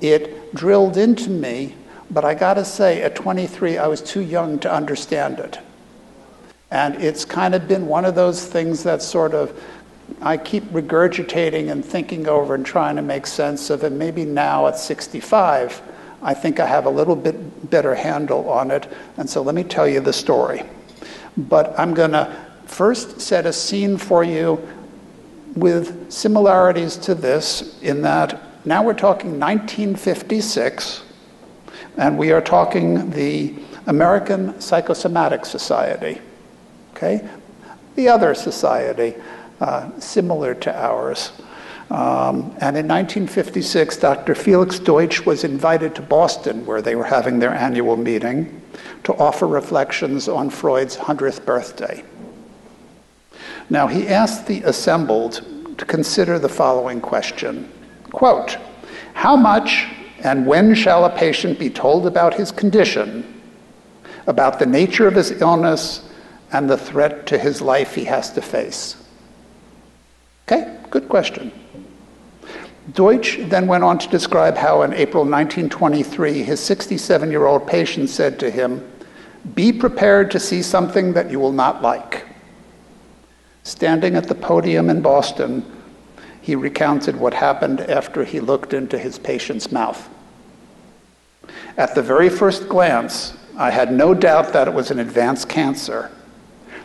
S3: it drilled into me, but I gotta say, at 23, I was too young to understand it. And it's kind of been one of those things that sort of I keep regurgitating and thinking over and trying to make sense of it. Maybe now at 65, I think I have a little bit better handle on it. And so let me tell you the story. But I'm going to first set a scene for you with similarities to this, in that now we're talking 1956, and we are talking the American Psychosomatic Society, okay? The other society, similar to ours. And in 1956, Dr. Felix Deutsch was invited to Boston, where they were having their annual meeting, to offer reflections on Freud's 100th birthday. Now, he asked the assembled to consider the following question, quote, "How much and when shall a patient be told about his condition, about the nature of his illness, and the threat to his life he has to face?" Okay, good question. Deutsch then went on to describe how in April 1923, his 67-year-old patient said to him, "Be prepared to see something that you will not like." Standing at the podium in Boston, he recounted what happened after he looked into his patient's mouth. "At the very first glance, I had no doubt that it was an advanced cancer.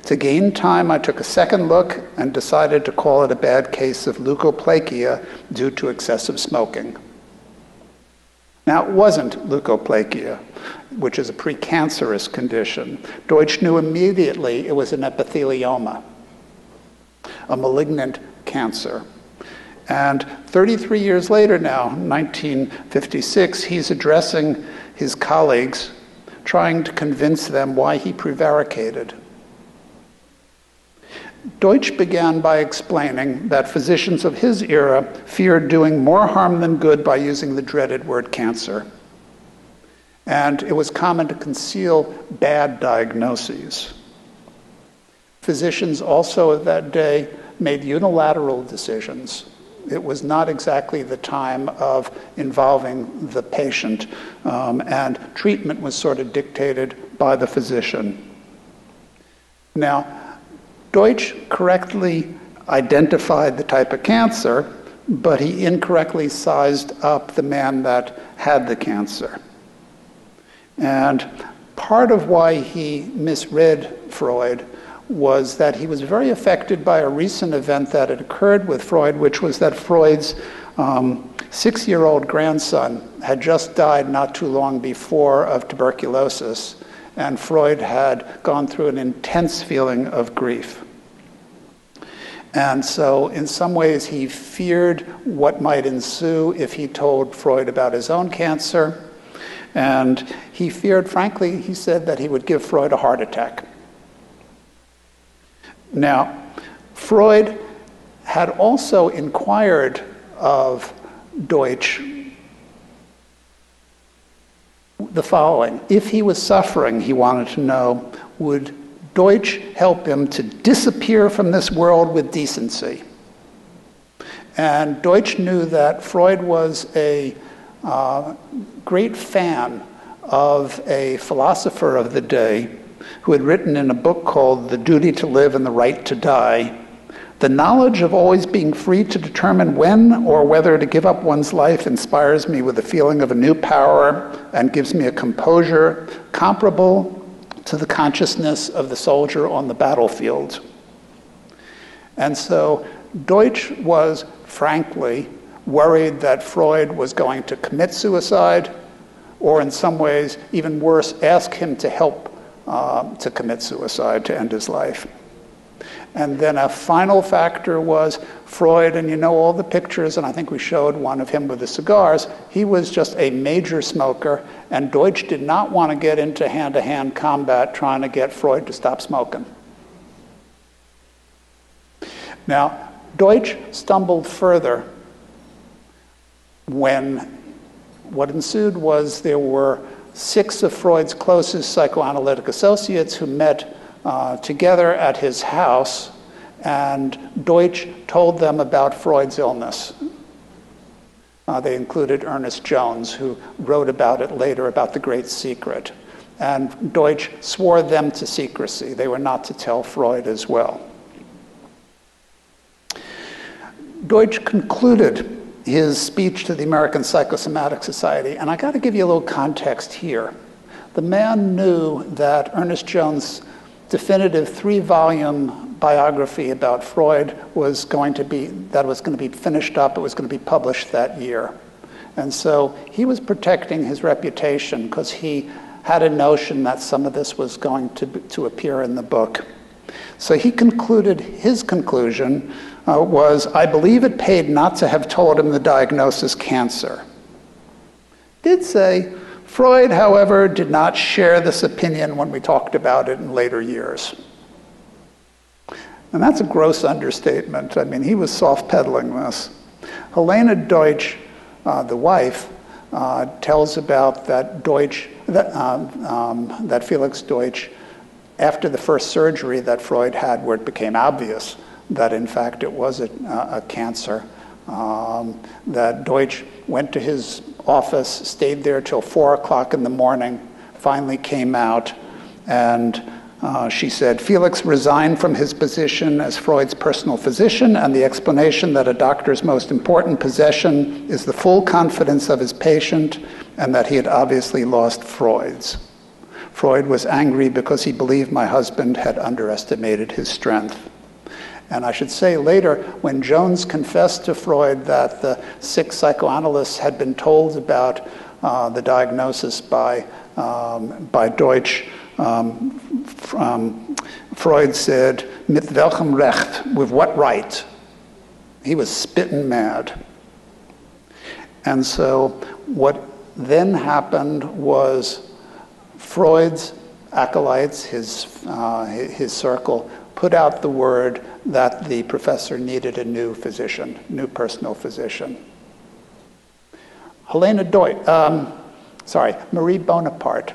S3: To gain time, I took a second look and decided to call it a bad case of leukoplakia due to excessive smoking." Now, it wasn't leukoplakia, which is a precancerous condition. Deutsch knew immediately it was an epithelioma, a malignant cancer. And 33 years later now, 1956, he's addressing his colleagues, trying to convince them why he prevaricated. Deutsch began by explaining that physicians of his era feared doing more harm than good by using the dreaded word cancer. And it was common to conceal bad diagnoses. Physicians also of that day made unilateral decisions. It was not exactly the time of involving the patient, and treatment was sort of dictated by the physician. Now, Deutsch correctly identified the type of cancer, but he incorrectly sized up the man that had the cancer. And part of why he misread Freud was that he was very affected by a recent event that had occurred with Freud, which was that Freud's 6-year-old grandson had just died not too long before of tuberculosis, and Freud had gone through an intense feeling of grief. And so in some ways he feared what might ensue if he told Freud about his own cancer, and he feared, frankly, he said that he would give Freud a heart attack. Now, Freud had also inquired of Deutsch the following. If he was suffering, he wanted to know, would Deutsch help him to disappear from this world with decency? And Deutsch knew that Freud was a great fan of a philosopher of the day who had written in a book called The Duty to Live and the Right to Die, the knowledge of always being free to determine when or whether to give up one's life inspires me with a feeling of a new power and gives me a composure comparable to the consciousness of the soldier on the battlefield. And so Deutsch was, frankly, worried that Freud was going to commit suicide, or in some ways, even worse, ask him to help to commit suicide, to end his life. And then a final factor was Freud, and you know all the pictures, and I think we showed one of him with the cigars. He was just a major smoker, and Deutsch did not want to get into hand-to-hand combat trying to get Freud to stop smoking. Now, Deutsch stumbled further when what ensued was there were 6 of Freud's closest psychoanalytic associates who met together at his house, and Deutsch told them about Freud's illness. They included Ernest Jones, who wrote about it later, about The Great Secret. And Deutsch swore them to secrecy. They were not to tell Freud as well. Deutsch concluded his speech to the American Psychosomatic Society, and I got to give you a little context here. The man knew that Ernest Jones' definitive 3-volume biography about Freud was going to be finished up. It was going to be published that year. And so he was protecting his reputation because he had a notion that some of this was going to appear in the book. So he concluded, his conclusion was, I believe it paid not to have told him the diagnosis cancer. Did say, Freud, however, did not share this opinion when we talked about it in later years. And that's a gross understatement. I mean, he was soft-pedaling this. Helena Deutsch, the wife, tells about that that Felix Deutsch, after the first surgery that Freud had where it became obvious that in fact it was a cancer, that Deutsch went to his office, stayed there till 4 o'clock in the morning, finally came out, and she said, Felix resigned from his position as Freud's personal physician, and the explanation that a doctor's most important possession is the full confidence of his patient, and that he had obviously lost Freud's. Freud was angry because he believed my husband had underestimated his strength. And I should say later, when Jones confessed to Freud that the 6 psychoanalysts had been told about the diagnosis by Deutsch, Freud said, mit welchem Recht, with what right? He was spitting mad. And so what then happened was Freud's acolytes, his circle, put out the word that the professor needed a new physician, new personal physician. Marie Bonaparte,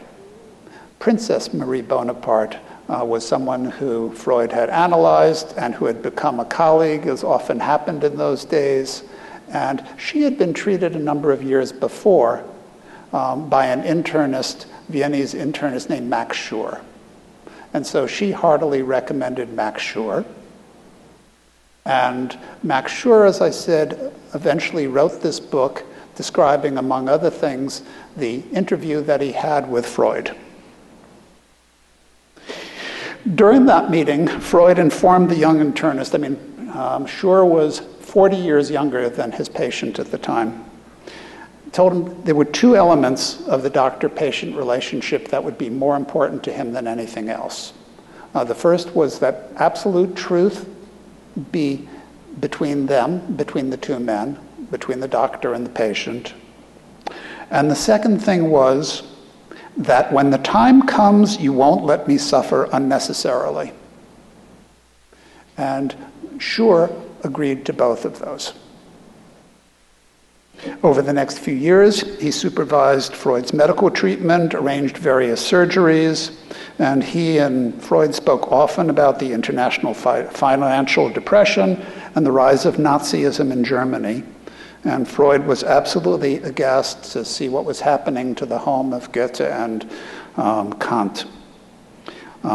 S3: Princess Marie Bonaparte, was someone who Freud had analyzed and who had become a colleague, as often happened in those days. And she had been treated a number of years before by an internist, Viennese internist named Max Schur. And so she heartily recommended Max Schur. And Max Schur, as I said, eventually wrote this book describing, among other things, the interview that he had with Freud. During that meeting, Freud informed the young internist, Schur was 40 years younger than his patient at the time, told him there were two elements of the doctor-patient relationship that would be more important to him than anything else. The first was that absolute truth be between them, between the two men, between the doctor and the patient. And the second thing was that when the time comes, you won't let me suffer unnecessarily. And Schur agreed to both of those. Over the next few years, he supervised Freud's medical treatment, arranged various surgeries, and he and Freud spoke often about the international financial depression and the rise of Nazism in Germany. And Freud was absolutely aghast to see what was happening to the home of Goethe and Kant.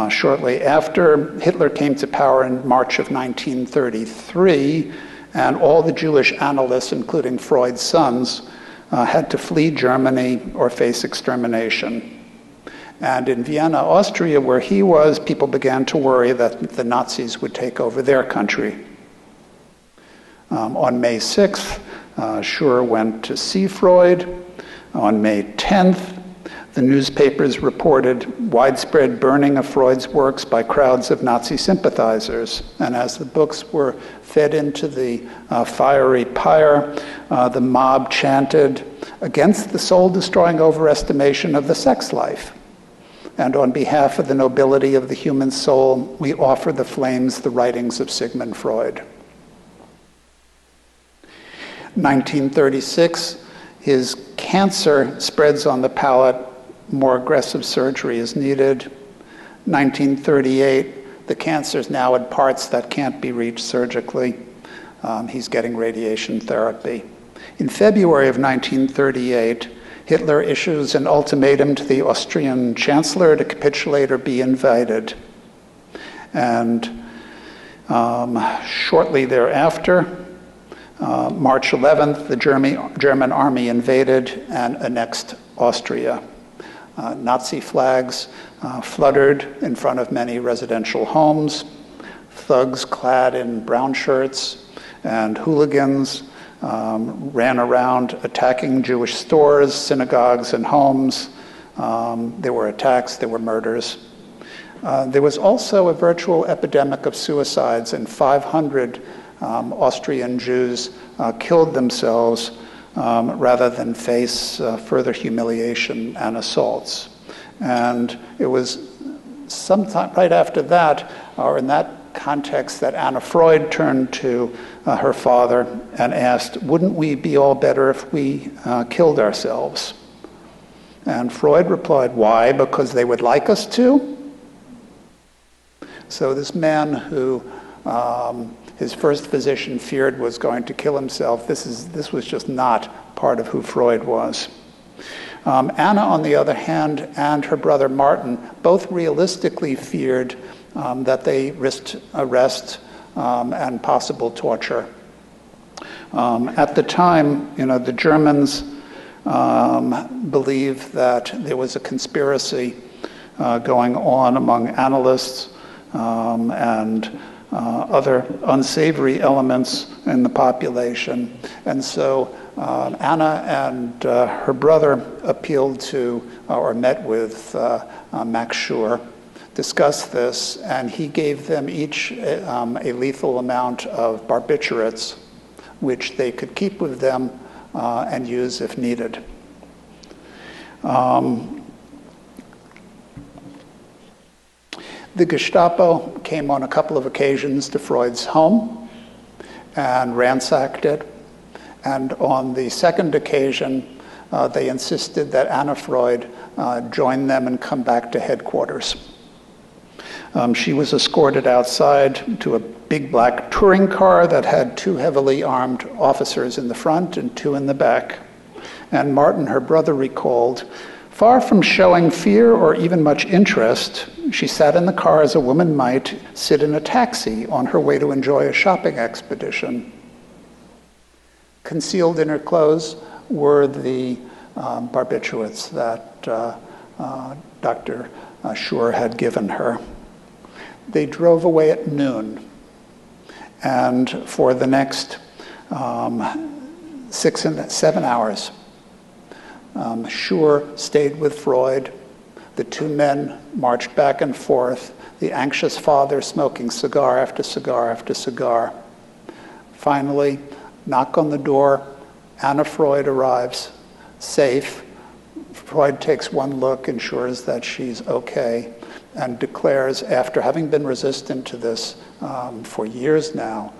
S3: Shortly after, Hitler came to power in March of 1933, and all the Jewish analysts, including Freud's sons, had to flee Germany or face extermination. And in Vienna, Austria, where he was, people began to worry that the Nazis would take over their country. On May 6th, Schur went to see Freud. On May 10th, the newspapers reported widespread burning of Freud's works by crowds of Nazi sympathizers. And as the books were fed into the fiery pyre, the mob chanted against the soul-destroying overestimation of the sex life. And on behalf of the nobility of the human soul, we offer the flames the writings of Sigmund Freud. 1936, his cancer spreads on the palate. More aggressive surgery is needed. 1938, the cancer is now in parts that can't be reached surgically. He's getting radiation therapy. In February of 1938, Hitler issues an ultimatum to the Austrian chancellor to capitulate or be invaded. And shortly thereafter, March 11th, the German army invaded and annexed Austria. Nazi flags fluttered in front of many residential homes. Thugs clad in brown shirts and hooligans ran around attacking Jewish stores, synagogues, and homes. There were attacks, there were murders. There was also a virtual epidemic of suicides, and 500 Austrian Jews killed themselves rather than face further humiliation and assaults. And it was sometime right after that, or in that context, that Anna Freud turned to her father and asked, wouldn't we be all better if we killed ourselves? And Freud replied, why? Because they would like us to? So this man who his first physician feared was going to kill himself, this was just not part of who Freud was. Anna, on the other hand, and her brother Martin both realistically feared that they risked arrest and possible torture. At the time, the Germans believed that there was a conspiracy going on among analysts and other unsavory elements in the population. And so Anna and her brother appealed to, or met with Max Schur, discussed this, and he gave them each a lethal amount of barbiturates. which they could keep with them and use if needed. The Gestapo came on a couple of occasions to Freud's home and ransacked it. And on the second occasion, they insisted that Anna Freud join them and come back to headquarters. She was escorted outside to a big black touring car that had 2 heavily armed officers in the front and 2 in the back. And Martin, her brother, recalled, far from showing fear or even much interest, she sat in the car as a woman might sit in a taxi on her way to enjoy a shopping expedition. Concealed in her clothes were the barbiturates that Dr. Schur had given her. They drove away at noon, and for the next 6 and 7 hours, Schur stayed with Freud. The 2 men marched back and forth, the anxious father smoking cigar after cigar after cigar. Finally, knock on the door, Anna Freud arrives, safe. Freud takes one look, ensures that she's okay, and declares, after having been resistant to this for years now,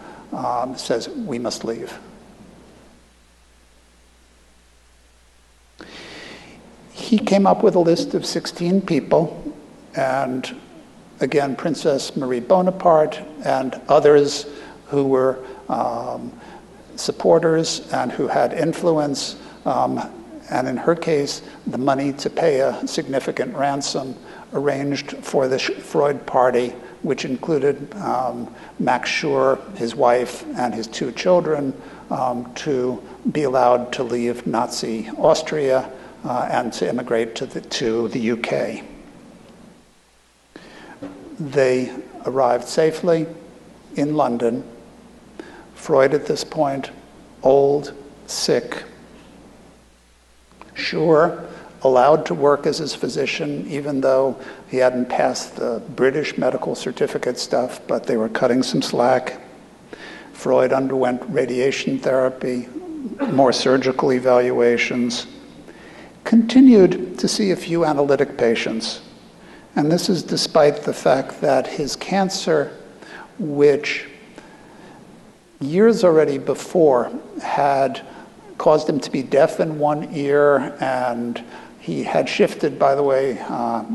S3: says, we must leave. He came up with a list of 16 people, and again, Princess Marie Bonaparte and others who were supporters and who had influence, and in her case, the money to pay a significant ransom, arranged for the Freud party, which included Max Schur, his wife, and his 2 children, to be allowed to leave Nazi Austria and to immigrate to the UK. They arrived safely in London. Freud at this point, old, sick. Schur, allowed to work as his physician, even though he hadn't passed the British medical certificate stuff, but they were cutting some slack. Freud underwent radiation therapy, more surgical evaluations, continued to see a few analytic patients. And this is despite the fact that his cancer, which years already before had caused him to be deaf in one ear, and he had shifted, by the way,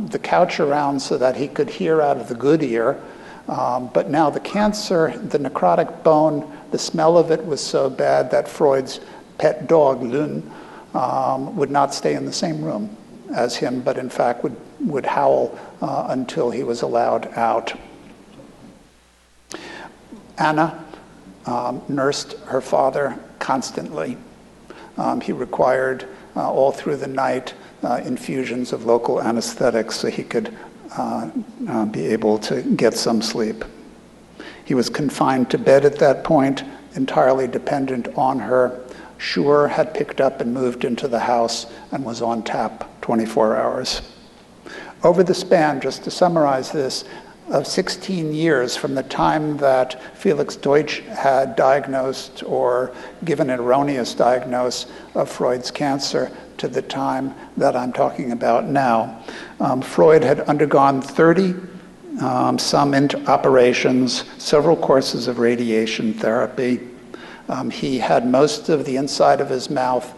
S3: the couch around so that he could hear out of the good ear. But now the cancer, the necrotic bone, the smell of it was so bad that Freud's pet dog, Lune, would not stay in the same room as him, but in fact would howl until he was allowed out. Anna nursed her father constantly. He required all through the night infusions of local anesthetics so he could be able to get some sleep. He was confined to bed at that point, entirely dependent on her. Schur had picked up and moved into the house and was on tap 24 hours. Over the span, just to summarize this, of 16 years from the time that Felix Deutsch had diagnosed or given an erroneous diagnosis of Freud's cancer to the time that I'm talking about now, Freud had undergone 30 some operations, several courses of radiation therapy. He had most of the inside of his mouth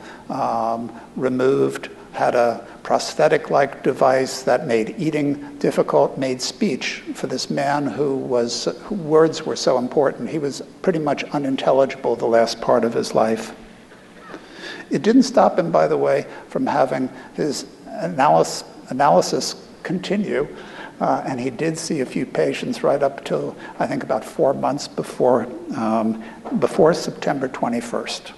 S3: removed, had a prosthetic-like device that made eating difficult, made speech for this man who words were so important. He was pretty much unintelligible the last part of his life. It didn't stop him, by the way, from having his analysis continue, and he did see a few patients right up till, I think, about 4 months before September 21st.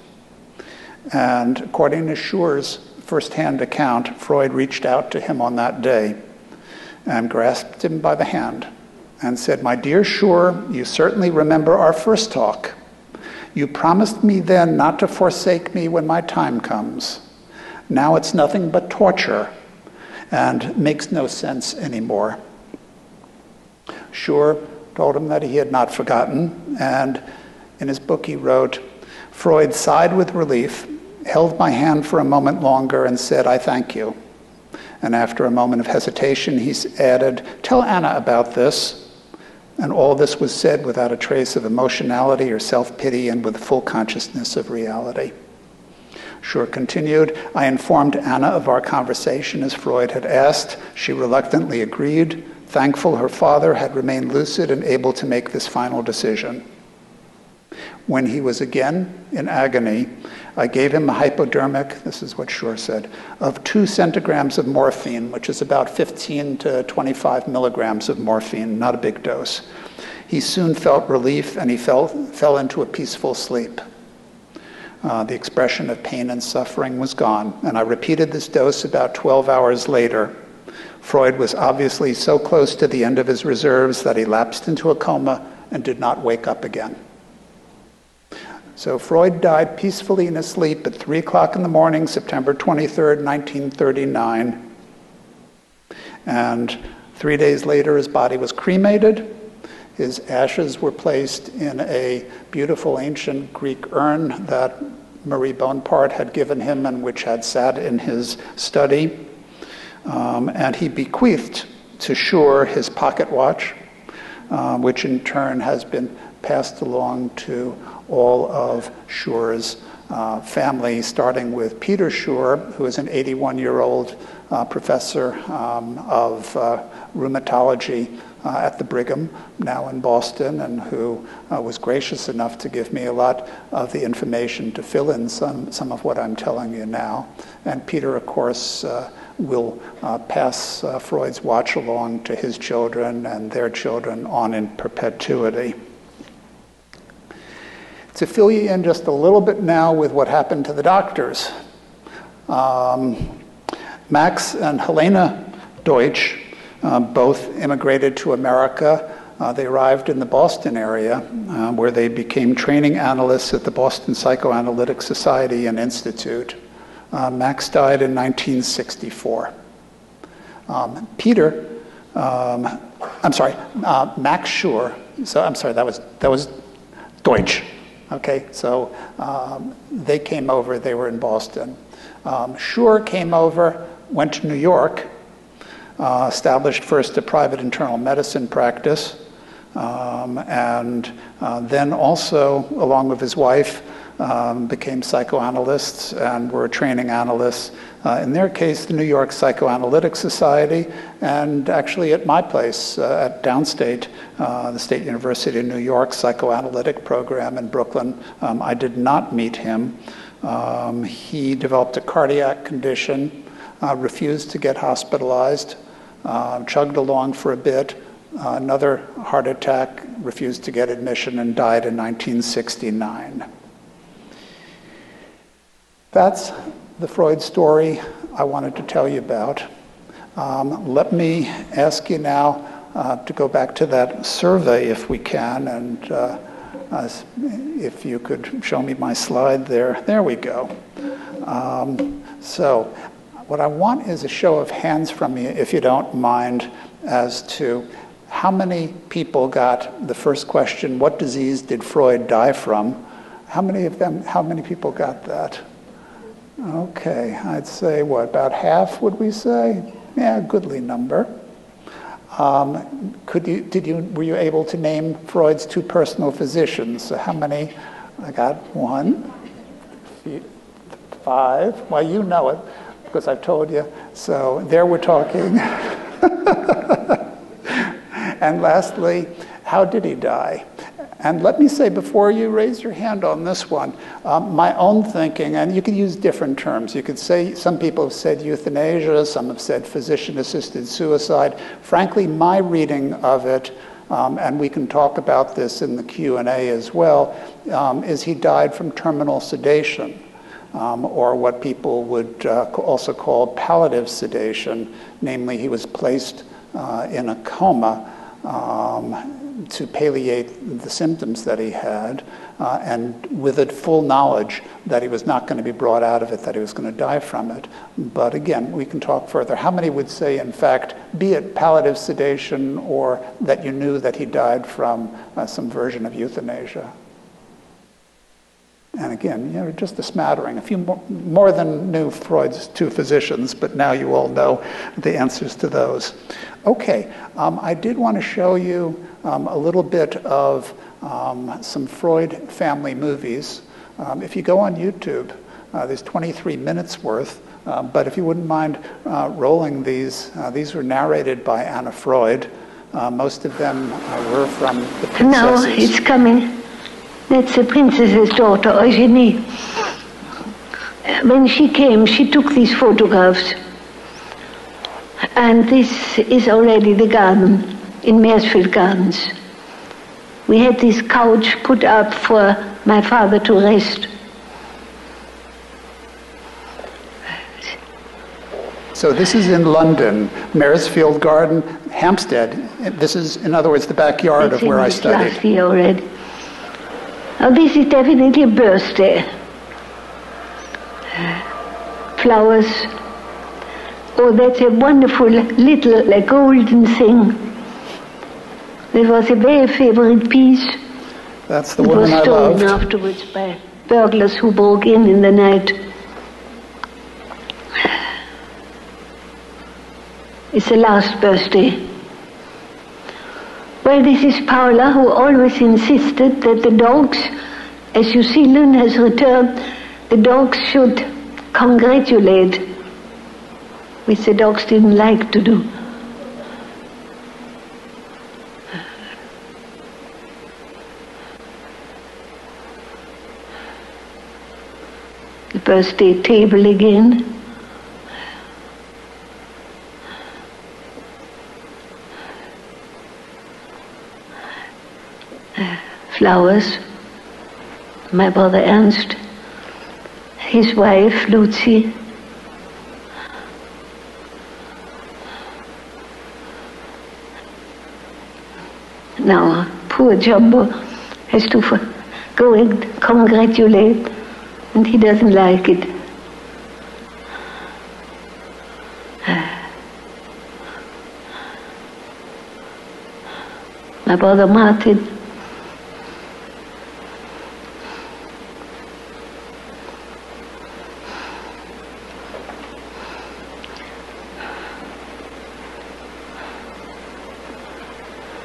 S3: And according to Schur's first-hand account, Freud reached out to him on that day and grasped him by the hand and said, "My dear Schur, you certainly remember our first talk. You promised me then not to forsake me when my time comes. Now it's nothing but torture and makes no sense anymore." Schur told him that he had not forgotten, and in his book he wrote, Freud sighed with relief, held my hand for a moment longer, and said, "I thank you." And after a moment of hesitation, he added, "Tell Anna about this." And all this was said without a trace of emotionality or self-pity and with full consciousness of reality. Schur continued, "I informed Anna of our conversation as Freud had asked. She reluctantly agreed, thankful her father had remained lucid and able to make this final decision. When he was again in agony, I gave him a hypodermic," this is what Schur said, "of 2 centigrams of morphine, which is about 15 to 25 milligrams of morphine, not a big dose. He soon felt relief and he fell into a peaceful sleep. The expression of pain and suffering was gone, and I repeated this dose about 12 hours later. Freud was obviously so close to the end of his reserves that he lapsed into a coma and did not wake up again." So Freud died peacefully in his sleep at 3 o'clock in the morning, September 23rd, 1939. And 3 days later, his body was cremated. His ashes were placed in a beautiful ancient Greek urn that Marie Bonaparte had given him and which had sat in his study. And he bequeathed to Schur his pocket watch, which in turn has been passed along to all of Schur's family, starting with Peter Schur, who is an 81-year-old professor of rheumatology at the Brigham, now in Boston, and who was gracious enough to give me a lot of the information to fill in some of what I'm telling you now. And Peter, of course, will pass Freud's watch along to his children and their children on in perpetuity. To fill you in just a little bit now with what happened to the doctors. Max and Helena Deutsch both immigrated to America. They arrived in the Boston area, where they became training analysts at the Boston Psychoanalytic Society and Institute. Max died in 1964. Max Schur. So I'm sorry, that was Deutsch. Okay, so they came over. They were in Boston. Schur came over, went to New York, established first a private internal medicine practice, and then also, along with his wife, became psychoanalysts and were training analysts. In their case, the New York Psychoanalytic Society, and actually at my place at Downstate, the State University of New York Psychoanalytic Program in Brooklyn. I did not meet him. He developed a cardiac condition, refused to get hospitalized, chugged along for a bit, another heart attack, refused to get admission, and died in 1969. That's the Freud story I wanted to tell you about. Let me ask you now to go back to that survey if we can, and if you could show me my slide there. There we go. So what I want is a show of hands from you, if you don't mind, as to how many people got the first question, what disease did Freud die from? How many people got that? Okay, I'd say what, about half, would we say? Yeah, a goodly number. Were you able to name Freud's 2 personal physicians? So how many? I got 1, 5. Well, you know it because I've told you. So there we're talking. And lastly, how did he die? And let me say, before you raise your hand on this one, my own thinking, and you can use different terms. You could say, some people have said euthanasia, some have said physician-assisted suicide. Frankly, my reading of it, and we can talk about this in the Q&A as well, is he died from terminal sedation, or what people would also call palliative sedation. Namely, he was placed in a coma to palliate the symptoms that he had, and with a full knowledge that he was not going to be brought out of it, that he was going to die from it. But again, we can talk further. How many would say, in fact, be it palliative sedation or that you knew that he died from some version of euthanasia? And again, you know, just a smattering, a few more than knew Freud's two physicians, but now you all know the answers to those. Okay, I did want to show you a little bit of some Freud family movies. If you go on YouTube, there's 23 minutes worth, but if you wouldn't mind rolling these were narrated by Anna Freud. Most of them were from the princesses.
S4: Now it's coming. That's the princess's daughter, Eugenie. When she came, she took these photographs. And this is already the garden in Maresfield Gardens. We had this couch put up for my father to rest.
S3: So this is in London, Maresfield Garden, Hampstead. This is, in other words, the backyard of where I studied.
S4: Last year already. Now this is definitely a birthday. Flowers. Oh, that's a wonderful little golden thing. It was a very favorite piece.
S3: That's the woman I loved.
S4: It was stolen afterwards by burglars who broke in the night. It's the last birthday. Well, this is Paula, who always insisted that the dogs, as you see Lynn has returned, the dogs should congratulate, which the dogs didn't like to do. The birthday table again. Flowers. My brother Ernst, his wife Lucy. Now, poor Jumbo has to go and congratulate, and he doesn't like it. My brother Martin.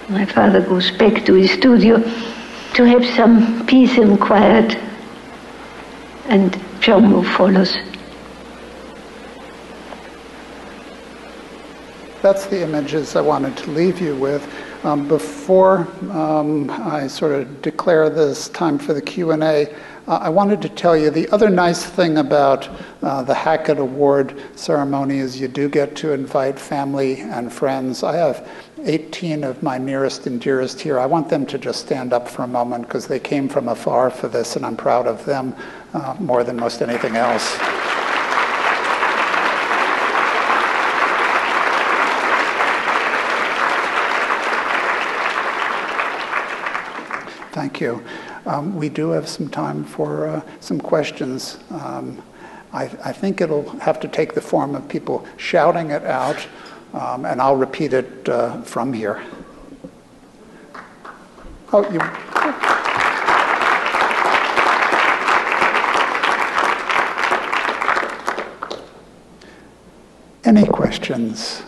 S4: My father goes back to his studio to have some peace and quiet, and Jumbo follows.
S3: That's the images I wanted to leave you with. Before I sort of declare this time for the Q&A, I wanted to tell you the other nice thing about the Hackett Award ceremony is you do get to invite family and friends. I have 18 of my nearest and dearest here. I want them to just stand up for a moment because they came from afar for this, and I'm proud of them more than most anything else. Thank you. We do have some time for some questions. I think it'll have to take the form of people shouting it out, and I'll repeat it from here. Oh, you. Any questions?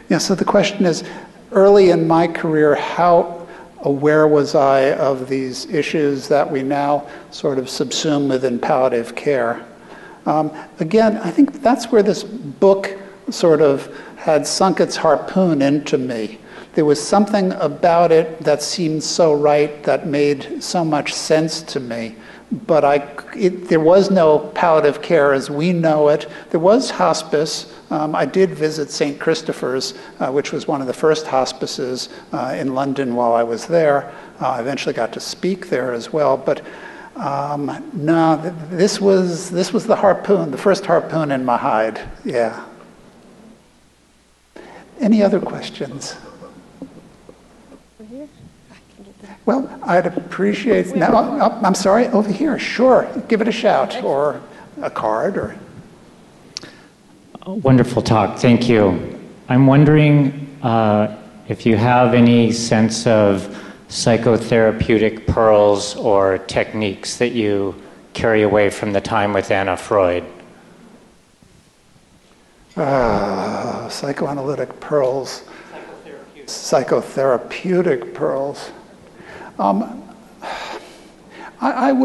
S3: Yeah, so the question is, early in my career, how aware was I of these issues that we now sort of subsume within palliative care? Again, I think that's where this book sort of had sunk its harpoon into me. There was something about it that seemed so right, that made so much sense to me. But there was no palliative care as we know it. There was hospice. I did visit St. Christopher's, which was one of the first hospices in London while I was there. I eventually got to speak there as well. But no, this was the harpoon, the first harpoon in my hide. Yeah. Any other questions? Well, I'd appreciate, I'm sorry, over here, sure. Give it a shout or a card or.
S5: Wonderful talk, thank you. I'm wondering if you have any sense of psychotherapeutic pearls or techniques that you carry away from the time with Anna Freud?
S3: Psychoanalytic pearls. Psychotherapeutic pearls. I would